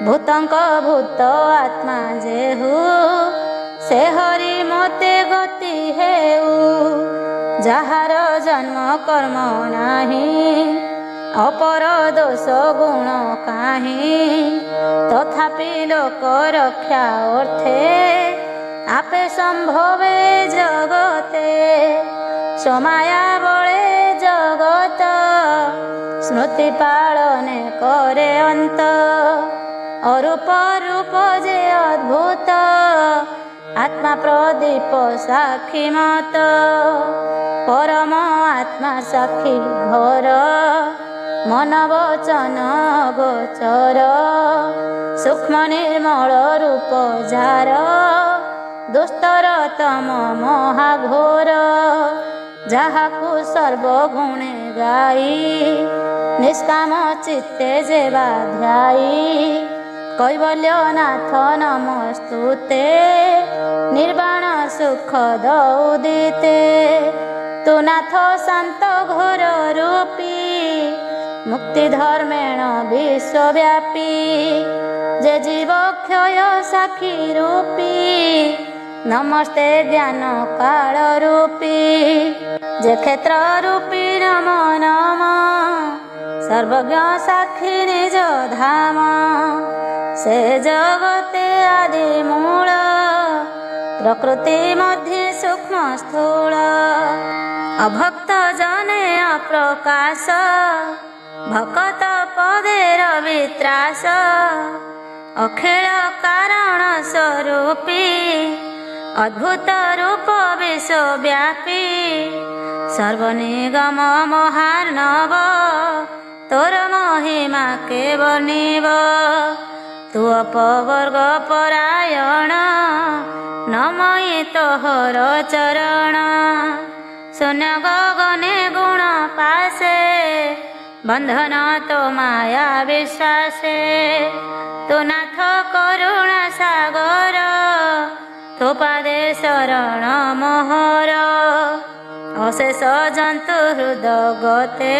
[SPEAKER 1] भूतंक भूत आत्मा जेहु से हरि मते गति हेउ जहार जन्म कर्म नाही अपर दोष गुण काहीं तथापि लोक रक्षा अर्थे आपे संभवे जगते समाया बळे जगत स्मृति पालने करे अंत अरूप रूप जे अद्भुत आत्मा प्रदीप साक्षी मत परम आत्मा साक्षी घोर मन वचन गोचर सूक्ष्म निर्मल रूप जार दुस्तर तम महाघोर जहाकु सर्वगुणे गाई निष्काम चित्ते जेवा ध्यायी कैवल्यनाथ नमस्तुते निर्वाण सुख दौदिते तु नाथ शांत घोर रूपी मुक्ति धर्मेण विश्वव्यापी जे जीव क्षय साक्षी रूपी नमस्ते ज्ञान काल रूपी जे क्षेत्र रूपी नम नम सर्वज्ञ साक्षी निज धाम से जगते आदि मूल प्रकृति मध्य सूक्ष्म स्थूल अभक्त जने अप्रकाश भकत पदेर वित्रास अखिल कारण स्वरूपी अद्भुत रूप विश्वव्यापी सर्वनिगम महार्णव तोर महिमा के वर्णिब तु अपवर्ग परायण नमयि तोहर चरण शून्य गगने गुण पासे बंधन तो माया विश्वासे तु नाथ करुणा सागर तो पादे शरण मोहर अशेष जंतु हृदगते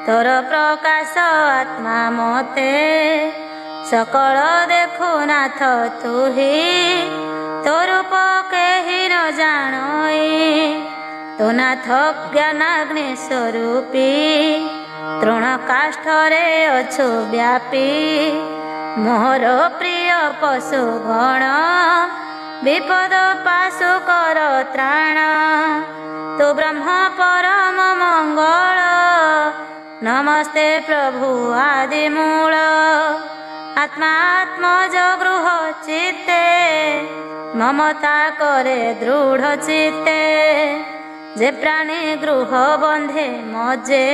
[SPEAKER 1] तोर प्रकाश आत्मा मते सकल देखु नाथ तुही तो रूप केहि न जानई। तो नाथ ज्ञानाग्नि स्वरूपी तृण काष्ठरे अछु व्यापी। मोर प्रिय पशुगण विपद पाशु कर त्राण। तु ब्रह्म परम मंगल नमस्ते प्रभु आदिमूल। आत्मात्मज गृह चित्ते ममता करे दृढ़ चित्ते। जे प्राणी गृह बंधे मजे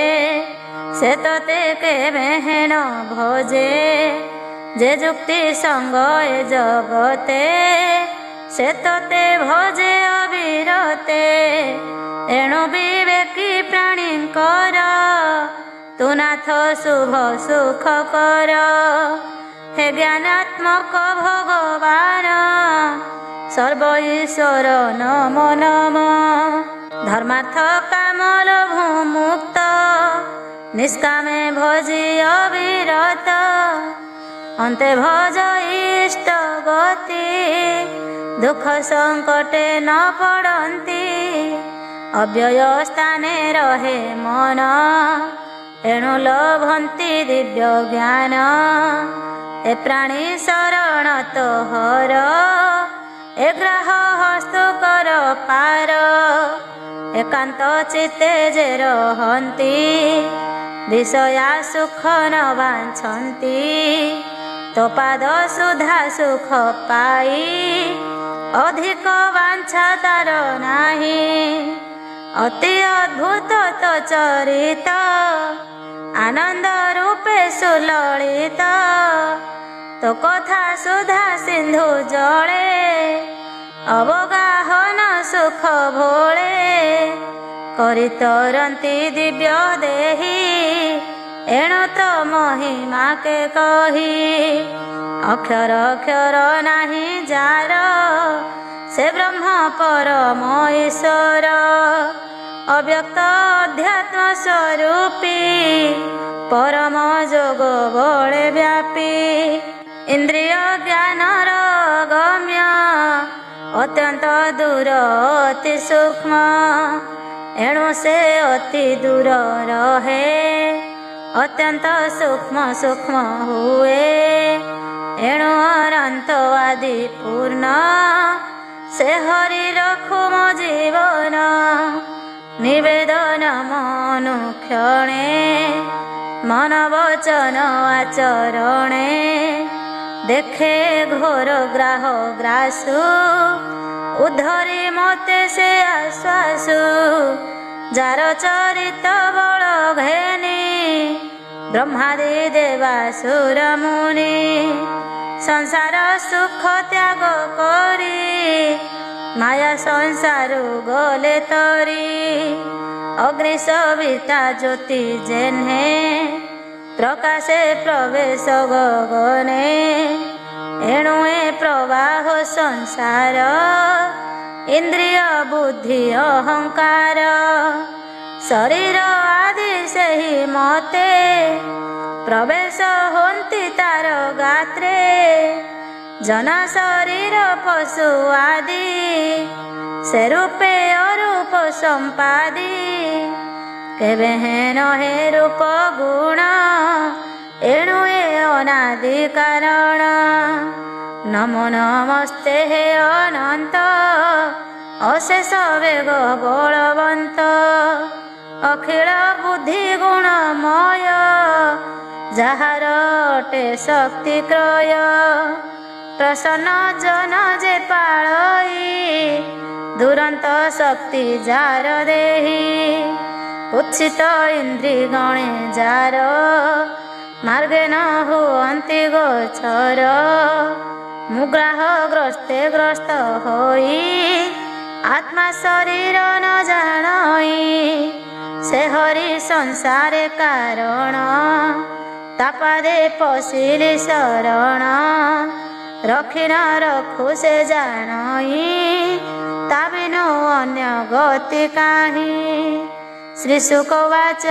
[SPEAKER 1] से तते केबे हेन भजे। जे जुक्ति संग ए जगते से तते भजे अविरते। एणु विवेकी प्राणी कर तु नाथ शुभ सुख कर। हे ज्ञानात्मक भगवान सर्व ईश्वर नमो नमो। धर्मार्थ काम लोभ मुक्त निष्कामे भजी अविरत। अन्ते भज इष्ट गति दुख संकटे न पड़न्ति। अव्यय स्थाने रहे मन एणु लभन्ति दिव्य ज्ञान। ए प्राणी शरण तो हर ए ग्रह हस्तु कर पार। एकांत चित्ते जे रहन्ति विषया सुख न वाञ्छन्ति। तो पाद सुधा सुख पाई अधिक वांछा तार नाही। अति अद्भुत तो चरित आनंद रूपे सुललित। तो कथा सुधा सिंधु जले अवगाहन सुख भोले। करि तरन्ति दिव्य देही एणु तो महिमा के कही। अक्षर अक्षर नाही जार से ब्रह्म परम ईश्वर। अव्यक्त अध्यात्म स्वरूपी परम जोग बळे व्यापी। इंद्रिय ज्ञानर गम्य अत्यंत दूर अति सूक्ष्म। एणु से अति दूर रहे अत्यंत सूक्ष्म सूक्ष्म हुए। एणु अनंत आदि पूर्ण से हरि रखु मो जीवन। निवेदन मनुक्षणे मन वचन आचरणे। देखे घोर ग्राह ग्रासु उद्धरी मते से आश्वासु। जार चरित बल घेनी ब्रह्मादि देवासुर मुनि। संसार सुख त्याग करी माया संसारु गले तरी। अग्नि सविता ज्योति जेन्हे प्रकाशे प्रवेश गगने। एणु ए प्रवाह संसार इंद्रिय बुद्धि अहंकार। शरीर आदि से ही मते प्रवेश होन्ति तार गात्रे। जना शरीर पशु आदि से रूपे अरूप संपादी। केबे हेन हे रूप गुण एणु ए अनादि कारण। नमो नमस्ते हे अनंत अशेष वेग बलवंत। अखिल बुद्धि गुणमय जाहार अटे शक्ति क्रय। प्रसन्न जन जे पाळई दुरंत शक्ति जार देही। उत्सित इंद्रि गणे जार मार्गे न हुअन्ति गोचर। मुग्राह ग्रस्ते ग्रस्त होई आत्मा शरीर न जानई। से हरि संसारे कारण तापादे पशिली शरण। रखी न रखु से जानई ता बिनु अन्य गति काहीं। श्रीशुक उवाच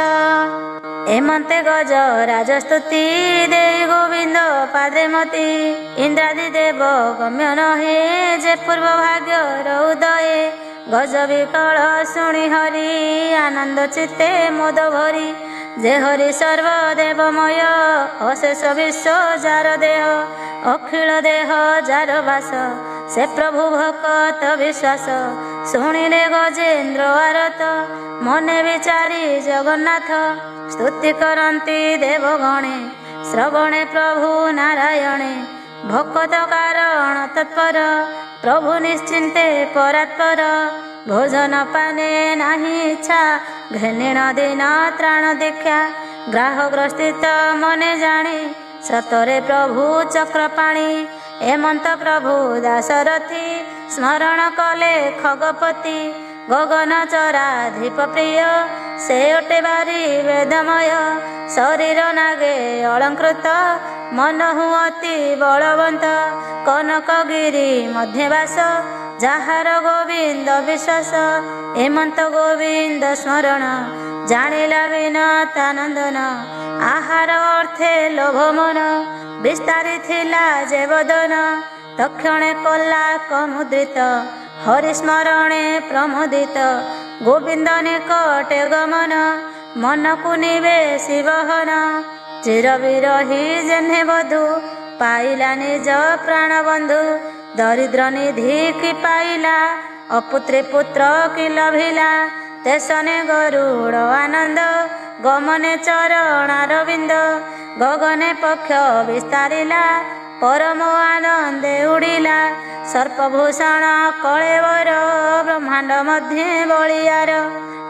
[SPEAKER 1] एमन्ते गज राजस्तुति देई गोविंद पादे मती इंद्रादिदेव गम्य नहे जे पूर्व भाग्य उदये गज विकल शुणी हरि आनंद चित्ते मोद भरी जे हरि सर्वदेवमय अशेष विश्व जार देह अखिल देह जार वास से प्रभु भक्त विश्वास शुणिले गजेन्द्र आरत मने विचारी जगन्नाथ स्तुति करन्ति देवगणे श्रवणे प्रभु नारायणे भक्त कारण तत्पर प्रभु निश्चिन्ते परात्पर भोजन पाने नाही इच्छा घृणीण दिन त्राण दीक्षा ग्राह ग्रस्थित मने जानी सतरे प्रभु चक्रपाणी एमंत प्रभु दासरथी स्मरण कले खगपति गगन चराधिप प्रिय से ओटे बारी वेदमय शरीर नागे अलंकृत मन हुअति बलवंत कनकगिरी मध्यवास जाहार गोविंद विश्वास हेमंत गोविंद स्मरण जानिला विनतानंदन आहार अर्थे लोभ मन विस्तारी थिला जे वदन तक्षणे कला कमुद्रित हरिस्मरणे प्रमोदित गोविंद निकटे गमन मन को निवेशी बहन चिर विरही जेन्हे बधु पाइला निज प्राण बंधु दरिद्र निधि कि पाइला अपुत्री पुत्र कि लभिला तेसने गरुड़ आनंद गमने चरणारविंद गगने पक्ष विस्तारिला परम आनंदे उड़िला सर्पभूषण कलेवर ब्रह्मांड मध्य बलियार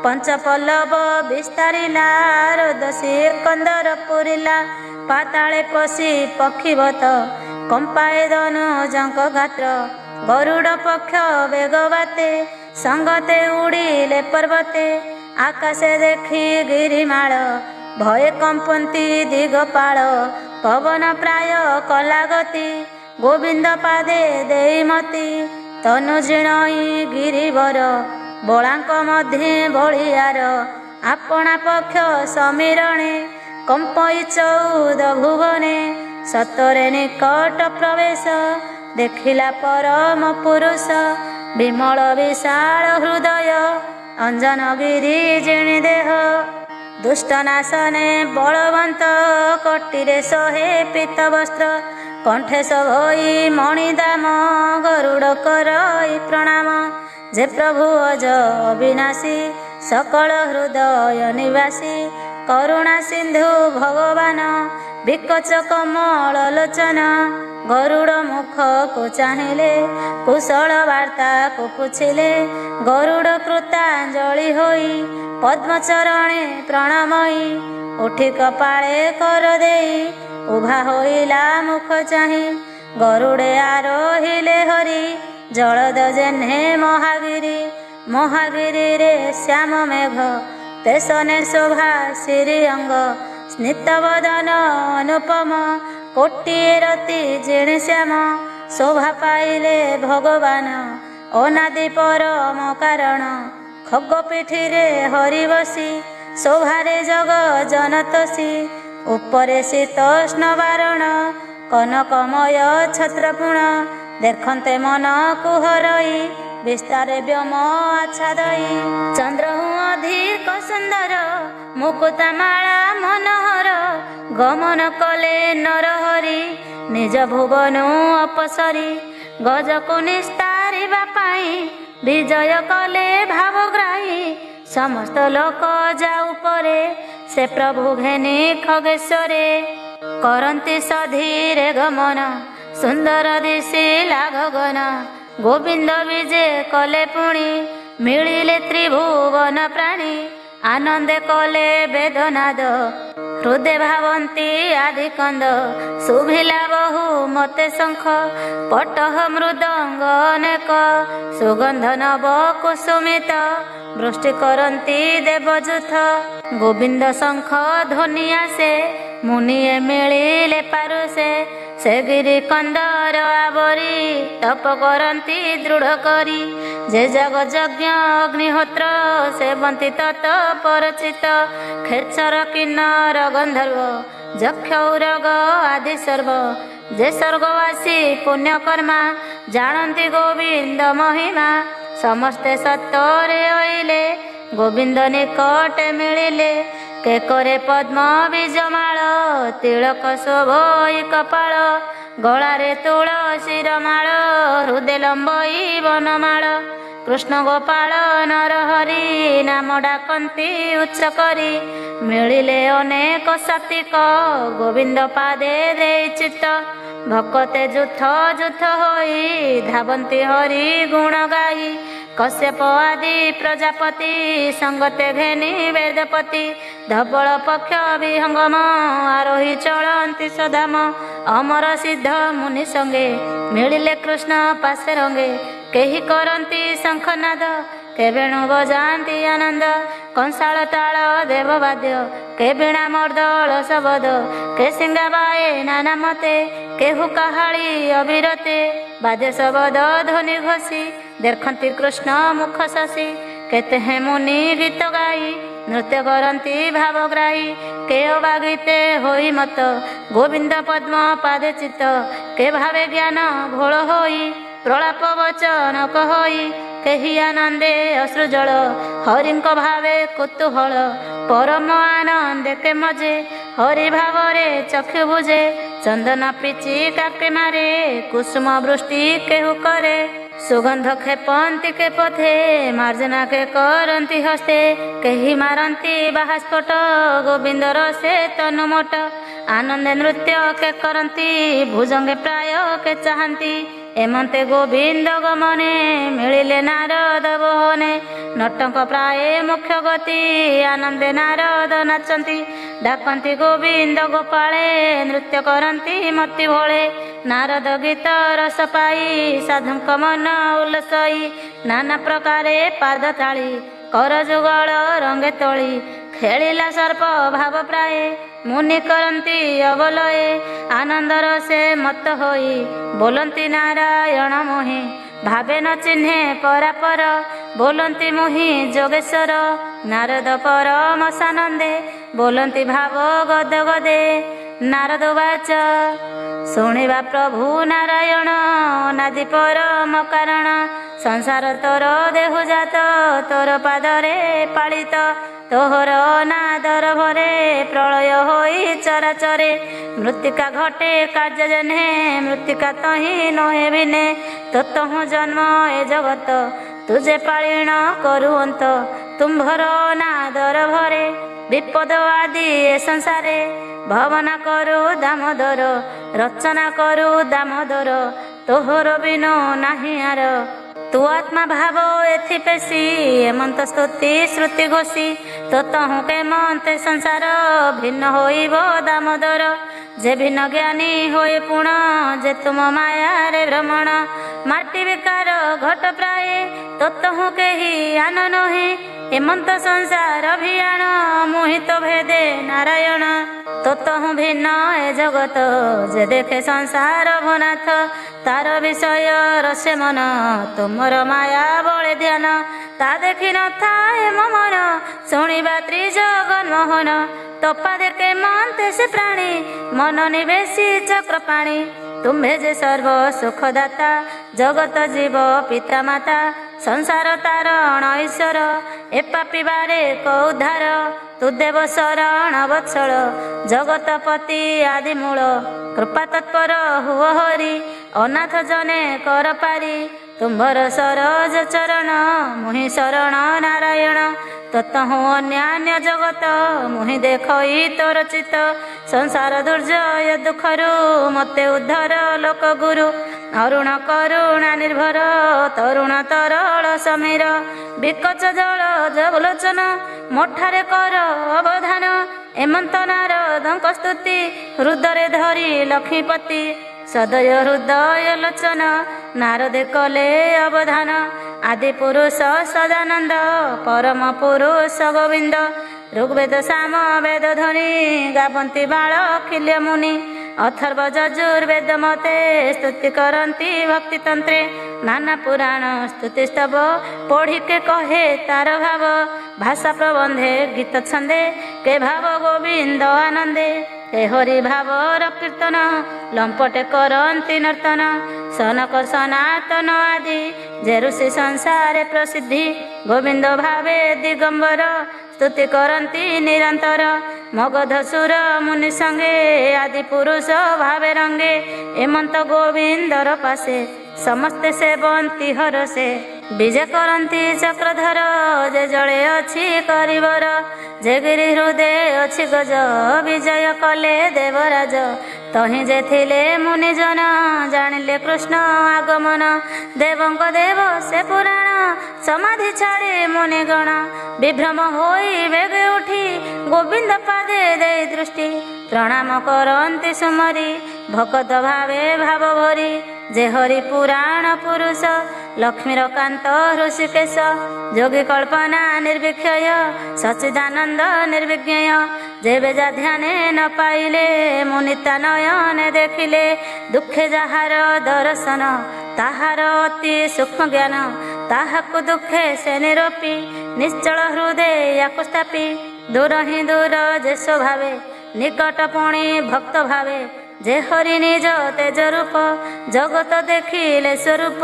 [SPEAKER 1] पंचपल्लव विस्तारिला रोदसी कंदर पुरिला पाताळे पशि पक्षीवत कंपाए धनुजंक गात्र गरुड़ पक्ष वेगवाते संगते उड़िले पर्वते आकाशे देखी गिरिमाल भये कंपन्ति दिगपाल पवन प्राय कलागति गोविंद पादे देईमती तनुजिणई गिरिवर बଳାଙ୍କ मध्ये बलियार आपणा पक्ष समीरणे कंपई चौद भुवने सतरे निकट प्रवेश देखिला परम पुरुष विमल विशाल हृदय अंजन गिरी जिणी देह दुष्ट नाशने बलवंत कटिरे सहे पीत वस्त्र कंठे सभई मणिदाम गरुड़ करई प्रणाम जे प्रभु अज अविनाशी सकल हृदय निवासी करुणा सिंधु भगवान विकच कमल लोचन गरुड़ मुख को चाहिले कुशल वार्ता को पुछिले गरुड़ कृतांजलि होई पद्मचरणे प्रणामई उठी कपाळे कर देई उभा होइला मुख चाहि गरुड़े आरोहिले हरि जलद जेन्हे महागिरी महागिरी रे श्याम मेघ तेसने शोभा श्री अंग स्नितवदन अनुपम कोटिए रति जिण श्याम शोभा पाइले भगवान अनादि परम कारण खग पिठिरे हरि बसी शोभारे जग जनतसी उपरे शीतोष्ण बारण कनकमय छत्रपूर्ण देखन्ते मन कुहरई विस्तारे व्योम आच्छादई चंद्र अधिक सुंदर मुकुतमाला मनोहर गमन कले नरहरि निज भुवन अपसरी गजको निस्तारिबा पाई विजय कले भावग्राही समस्त लोक जाऊ परे से प्रभु घेनी खगेश्वरे करन्ति सधीरे गमन सुंदर दिशिला गगन गोविंद विजे कले पुणी मिलिले त्रिभुवन प्राणी आनंदे कले वेदनाद हृदय भावन्ति आदि कंद शुभिला बहु मते शंख पटह मृदंग अनेक सुगंध नव कुसुमित वृष्टि करन्ति देवजूथ गोविंद शंख ध्वनि आसे मुनिए मिलिले पारुसे से गिरी कंदर आवरी तप करन्ति दृढ़ करी जे जग यज्ञ अग्निहोत्र सेवन्ति तत परचित खेचर किन्नर गंधर्व यक्ष उरग आदि सर्व जे स्वर्गवासी पुण्यकर्मा जानती गोविंद महिमा समस्ते सत्तरे अइले गोविंद निकट मिलिले के करे पद्म बीजमाळ तिलक शोभई कपाळ गଳାରେ ତୁଳସୀର ମାଳ ହୃଦେ ଲମ୍ବଇ ବନମାଳ कृष्ण गोपाल नरहरि नाम डाकନ୍ତି उच्च करी मिलिले अनेक सात्विक गोविंद पादे देई चित्त भक्ते जुथ जुथ होई धावन्ति हरि गुण गाई कश्यप आदि प्रजापति संगते घेनी वेदपति धवल पक्ष विहंगम आरोही चलन्ति सदाम अमर सिद्ध मुनि संगे मिलिले कृष्ण पासे रंगे केही करन्ति शंखनाद के वेणु बजान्ति आनंद कंसाल ताल देववाद्य के वीणा मर्दल शबद के सिंगाबाए नाना मते केहू काहाली अविरते बाद्य शबद ध्वनि घोषी देखन्ति कृष्ण मुख शशि केते हे मुनि गीत गाई नृत्य करन्ति भावग्राही के अबागीते होई मत गोविंद पद्म पादे चित्त के भावे ज्ञान घोळ होई प्रलाप वचन कहि केही आनंदे अश्रुजल हरिंक भावे कुतूहल परम आनंदे के मजे हरि भावरे चक्षु बुझे चंदन पिची काके मारे कुसुम वृष्टि केहू करे सुगंध खेपन्ति के पथे मार्जना के करन्ति हस्ते केही मारन्ति बाहास्फोट गोविंद रसे तनुमोट आनंदे नृत्य के करन्ति भुजंगे प्राय के चाहन्ति एमंते गोविंद गमने मिलिले नारद बहने नटंक प्राय मुख्य गति आनंदे नारद नाचन्ति डाकन्ति गोविंद गोपाळे नृत्य करन्ति मति भोळे नारद गीत रस पाई साधुंक मन उल्लसई नाना प्रकारे पाद ताली कर जुगल रंगे तोली खेलिला सर्प भाव प्राय मुनि करन्ति अवलये आनंद रसे मत होई बोलन्ति नारायण मोहि भावे न चिन्हे परापर बोलन्ति मोहि जोगेश्वर नारद परम सानंदे बोलन्ति भाव गद गदे नारद वाच शुणिबा प्रभु नारायण नादि परम कारण संसार तोर देहु जात तोर पादरे पालित तोहर नादर भरे प्रलय होई चराचरे मृत्तिका घटे कार्य जने मृत्तिका तही नहे बिने तोतहु जन्म ए जगत तुझे पालिण करुअंत तुम्भर नादर भरे विपद आदि ए संसारे भवना करू दामोदर रचना करू दामोदर तोहर बिनु नाही आर तू आत्मा भाव एथि पेशी एमंत स्तुति श्रुति घोषी तोतहु के मंते संसार भिन्न होइब दामोदर जे भिन्न ज्ञानी होए पुण जे तुम माया रे भ्रमण माटी विकार घट प्राय तोतहु केही आन नहे एमंत संसार अभियान मोहित भेदे नारायण तोतहु भिन्न ए जगत जे देखे संसार भनाथ तार विषय रसे मन तुमर माया बळे ध्यान ता देखि न थाए मन शुणिबा त्रिजगन मोहन तोपा देखे मनते से प्राणी मन निवेशी चक्र पाणी तुम्भे जे सर्व सुखदाता जगत जीव पिता माता संसार तारण ईश्वर ए पापी बारे को उद्धार तु देव शरण वत्सल जगतपति आदि मूल कृपा तत्पर हुओ हरि अनाथ जने कर पारी तुम्भर सरज चरण मुहि शरण नारायण ततहु अन्यान्य जगत मुहि देखई तोर चित संसार दुर्जय दुखरु मते उद्धार लोक गुरु अरुण करुणा निर्भर तरुण तरल समीर विकच जल जगलोचन मोठारे कर अवधान एमंत नारदଙ୍କ स्तुति हृदय धरी लक्ष्मीपति सदय हृदय लोचन नारदे कले अवधान आदि पुरुष सदानंद परम पुरुष गोविंद ऋग्वेद साम वेद ध्वनि गावन्ति बाल अखिल्य मुनि अथर्व यजुर्वेद मते स्तुति करन्ति भक्ति तंत्रे नाना पुराण स्तुति स्तव पढ़िके कहे तार भाव भाषा प्रबंधे गीत छंदे के भाव गोविंद आनंदे के हरि भावर कीर्तन लंपटे करंती नर्तन सनक सनातन आदि जे ऋषि संसारे प्रसिद्धि गोविंद भावे दिगंबर स्तुति करंती निरंतर मगध सुर मुनि संगे आदि पुरुष भावे रंगे एमंत गोविंदर पासे समस्ते सेवंती हरसे विजय करंती चक्रधर जे जड़े अच्छी करिवर जे गिरि हृदय अच्छी गज विजय कले देवराज तहि जे थिले मुनिजन जानिले कृष्ण आगमन देवंक देव से पुराण समाधि छाड़े मुनिगण विभ्रम होई वेगे उठी गोविंद पादे दे दृष्टि प्रणाम करंती सुमरी भकत भावे भाव भरी जे हरि पुराण पुरुष लक्ष्मीर कांत ऋषिकेश जोगी कल्पना निर्विक्षय सच्चिदानंद निर्विज्ञेय जे बेजा ध्याने न पाइले मुनिता नयन देखिले दुखे जाहार दर्शन ताहार अति सूक्ष्म ज्ञान ताहाकु दुखे से निरोपी निश्चल हृदय याकु स्थापी दूर ही दूर जे स्वभावे निकट पुणी भक्त भावे जे हरि निज तेज रूप जगत देखिले स्वरूप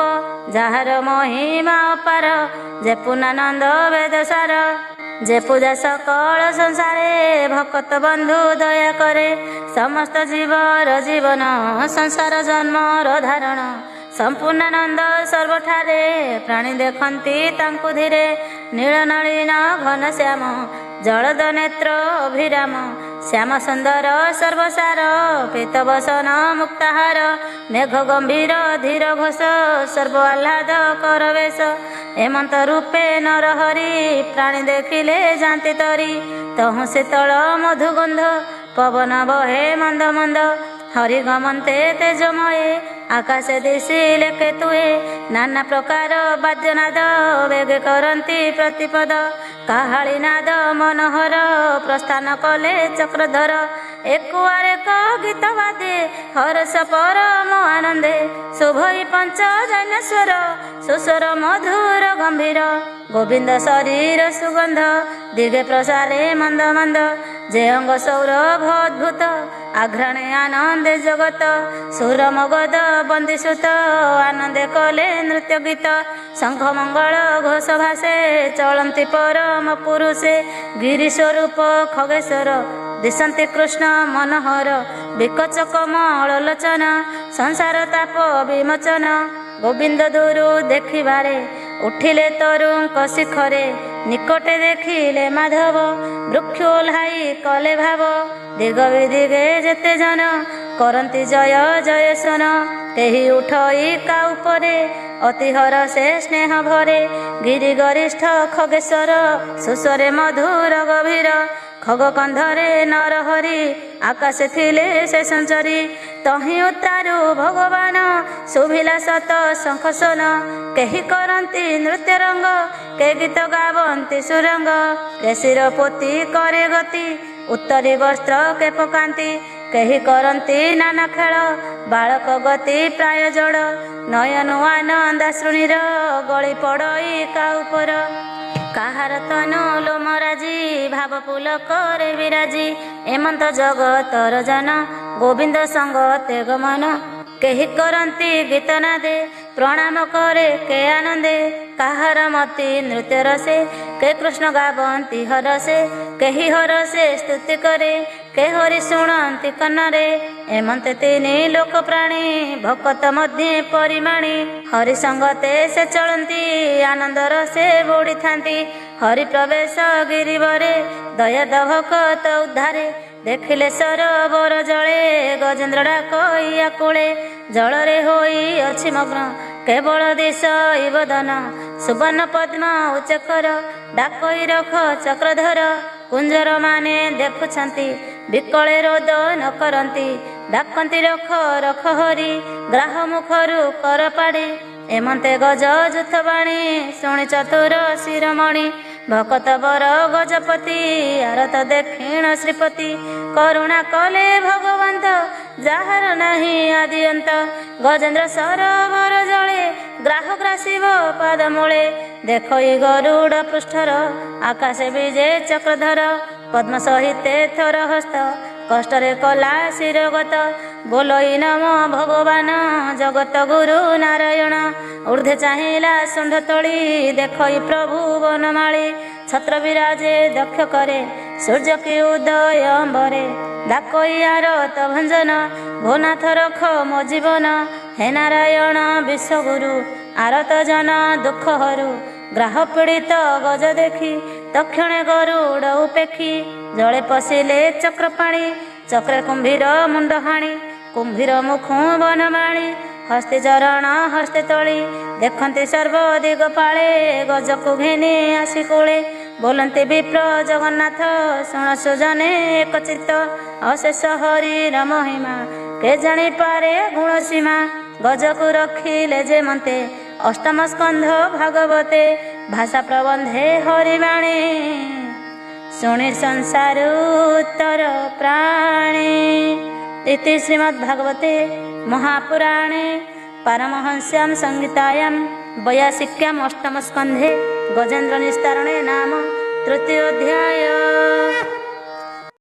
[SPEAKER 1] जार महिमा अपार जे पूर्णानंद वेद सार जे पूजा सकल संसारे भक्त बंधु दया करे समस्त जीवर जीवन संसार जन्मर धारण संपूर्णानंद सर्वठारे प्राणी देखंती तांकु धीरे नील नळीन घन श्याम जलद नेत्र अभिराम श्याम सुंदर सर्वसार पीतवसन मुक्ताहार मेघ गंभीर धीर घोष सर्व आह्लाद करवेश एमंत रूपे नरहरि प्राणी देखिले जांति तरी तहु शीतल मधुगंध पवन बहे मंद मंद हरि गमन्ते तेजमये आकाशे दिशिले केतुए नाना प्रकार वाद्यनाद वेगे करंती प्रतिपद काहाळी नाद मनोहर प्रस्थान कले चक्रधर एकुआर एक गीत वादे हर्ष परम आनंदे शुभई पंच जैनेश्वर सुस्वर मधुर गंभीर गोविंद शरीर सुगंध दिगे प्रसारे मंद मंद जे अंग सौरभ अद्भुत आघ्राणे आनंदे जगत सुर मगध बंदिसुत आनंदे कले नृत्य गीत शंख मंगल घोष भाषे चलंती परम पुरुषे गिरी स्वरूप खगेश्वर दिशंति कृष्ण मनोहर विकच कमल लोचन संसार ताप विमोचन गोविंद दूरु देखिबारे उठिले तरुंक शिखरे निकटे देखिले माधव वृक्ष ओह्लाई कले भाव दिग विदिगे जेते जन करंती जय जय सन केही उठई का उपरे अति हरसे स्नेह भरे गिरि गरिष्ठ खगेश्वर सुस्वरे मधुर गभीर खग कंधरे नरहरि आकाश थिले से संचरी तहि उतारु भगवान शुभिला सत शंखसन केही करंती नृत्य रंग के गीत गावंती सुरंग के शिर पोती करे गति उत्तरी वस्त्र के पकांती केही करंती नाना खेल बालक गति प्राय जड़ नयन आनंद श्रुणीर गली पड़ई का उपर काहार तनु लोमराजी भाव पुलक रे विराजी एमंत जगतर जन गोविंद संग तेग मन केही करंती गीत नादे प्रणाम करे के आनंदे काहार मती नृत्य रसे के कृष्ण गावंती हरसे केही हरसे स्तुति करे के हरि शुणंती कन्नरे एमंते तीनि लोक प्राणी भक्त मध्य परिमाणी हरि संगते से चलंती आनंद रसे बुड़ी थांती हरि प्रवेश गिरिवरे दया दभकत उद्धारे देखिले सरोवर जले गजेन्द्र डाकइया कूले जलरे होई अछि मग्न केवल दिश बदन सुवर्ण पद्म उच्चकर डाकई रख चक्रधर कुंजर माने देखुछंती विकले रोद न करंती डाकंती रख रख हरि ग्राह मुखरु कर पाड़ी एमंते गज जुथबाणी शुणी चतुर शिरोमणि भकत बर गजपति आरत दक्षिण श्रीपति करुणा कले भगवंत ଯାହାର ନାହିଁ ଆଦି ଅନ୍ତ। ଗଜେନ୍ଦ୍ର ସରୋବର ଜଳେ ଗ୍ରାହଗ୍ରାସିବ ପାଦମୂଳେ। ଦେଖଇ ଗରୁଡ଼ ପୃଷ୍ଠର ଆକାଶେ ବିଜେ ଚକ୍ରଧର। ପଦ୍ମ ସହିତେ ଥର ହସ୍ତ କଷ୍ଟରେ କଲା ଶିରଗତ। ବୋଲଇ ନମ ଭଗବାନ ଜଗତ ଗୁରୁ ନାରାୟଣ। ଊର୍ଦ୍ଧ୍ୱେ ଚାହିଁଲା ଷଣ୍ଢ ତଳି ଦେଖଇ ପ୍ରଭୁ ବନମାଳୀ। ଛତ୍ର ବିରାଜେ ଦକ୍ଷ କରେ ସୂର୍ଯ୍ୟ କି ଉଦୟ ଅମ୍ବରେ। ଡାକଇ ଆରତ ଭଞ୍ଜନ ଭୁନାଥ ରଖ ମୋ ଜୀବନ। ହେ ନାରାୟଣ ବିଶ୍ୱଗୁରୁ ଆରତ ଜନ ଦୁଃଖ ହରୁ। ଗ୍ରାହ ପୀଡ଼ିତ ଗଜ ଦେଖି ତକ୍ଷଣେ ଗରୁଡ଼ ଉପେକ୍ଷି। ଜଳେ ପଶିଲେ ଚକ୍ର ପାଣି ଚକ୍ରେ କୁମ୍ଭୀର ମୁଣ୍ଡ ହାଣି। କୁମ୍ଭୀର ମୁଖୁ ବନମାଳୀ ହସ୍ତେ ଚରଣ ହସ୍ତେ ତଳି। ଦେଖନ୍ତି ସର୍ବ ଦିଗ ପାଳେ ଗଜକୁ ଘେନି ଆସି କୋଳେ। ବୋଲନ୍ତି ବିପ୍ର ଜଗନ୍ନାଥ ଶୁଣ ସୁଜନେ ଏକ ଚିତ୍ତ। ଅଶେଷ ହରିର ମହିମା କେ ଜାଣିପାରେ ଗୁଣ ସୀମା। ଗଜକୁ ରଖିଲେ ଯେ ମନ୍ତେ ଅଷ୍ଟମ ସ୍କନ୍ଧ ଭାଗବତେ। ଭାଷା ପ୍ରବନ୍ଧେ ହରିବାଣୀ ଶୁଣି ସଂସାର ଉତ୍ତର ପ୍ରାଣୀ। ଇତି ଶ୍ରୀମଦ୍ଭାଗବତେ ମହାପୁରାଣେ ପାରମହଂସ୍ୟାಂ ସଂହିତାୟାं ବୈୟାସିକ୍ୟାମ୍ ଅଷ୍ଟମ ସ୍କନ୍ଧେ ଗଜେନ୍ଦ୍ର ନିସ୍ତାରଣେ ନାମ ତୃତୀୟ ଅଧ୍ୟାୟ।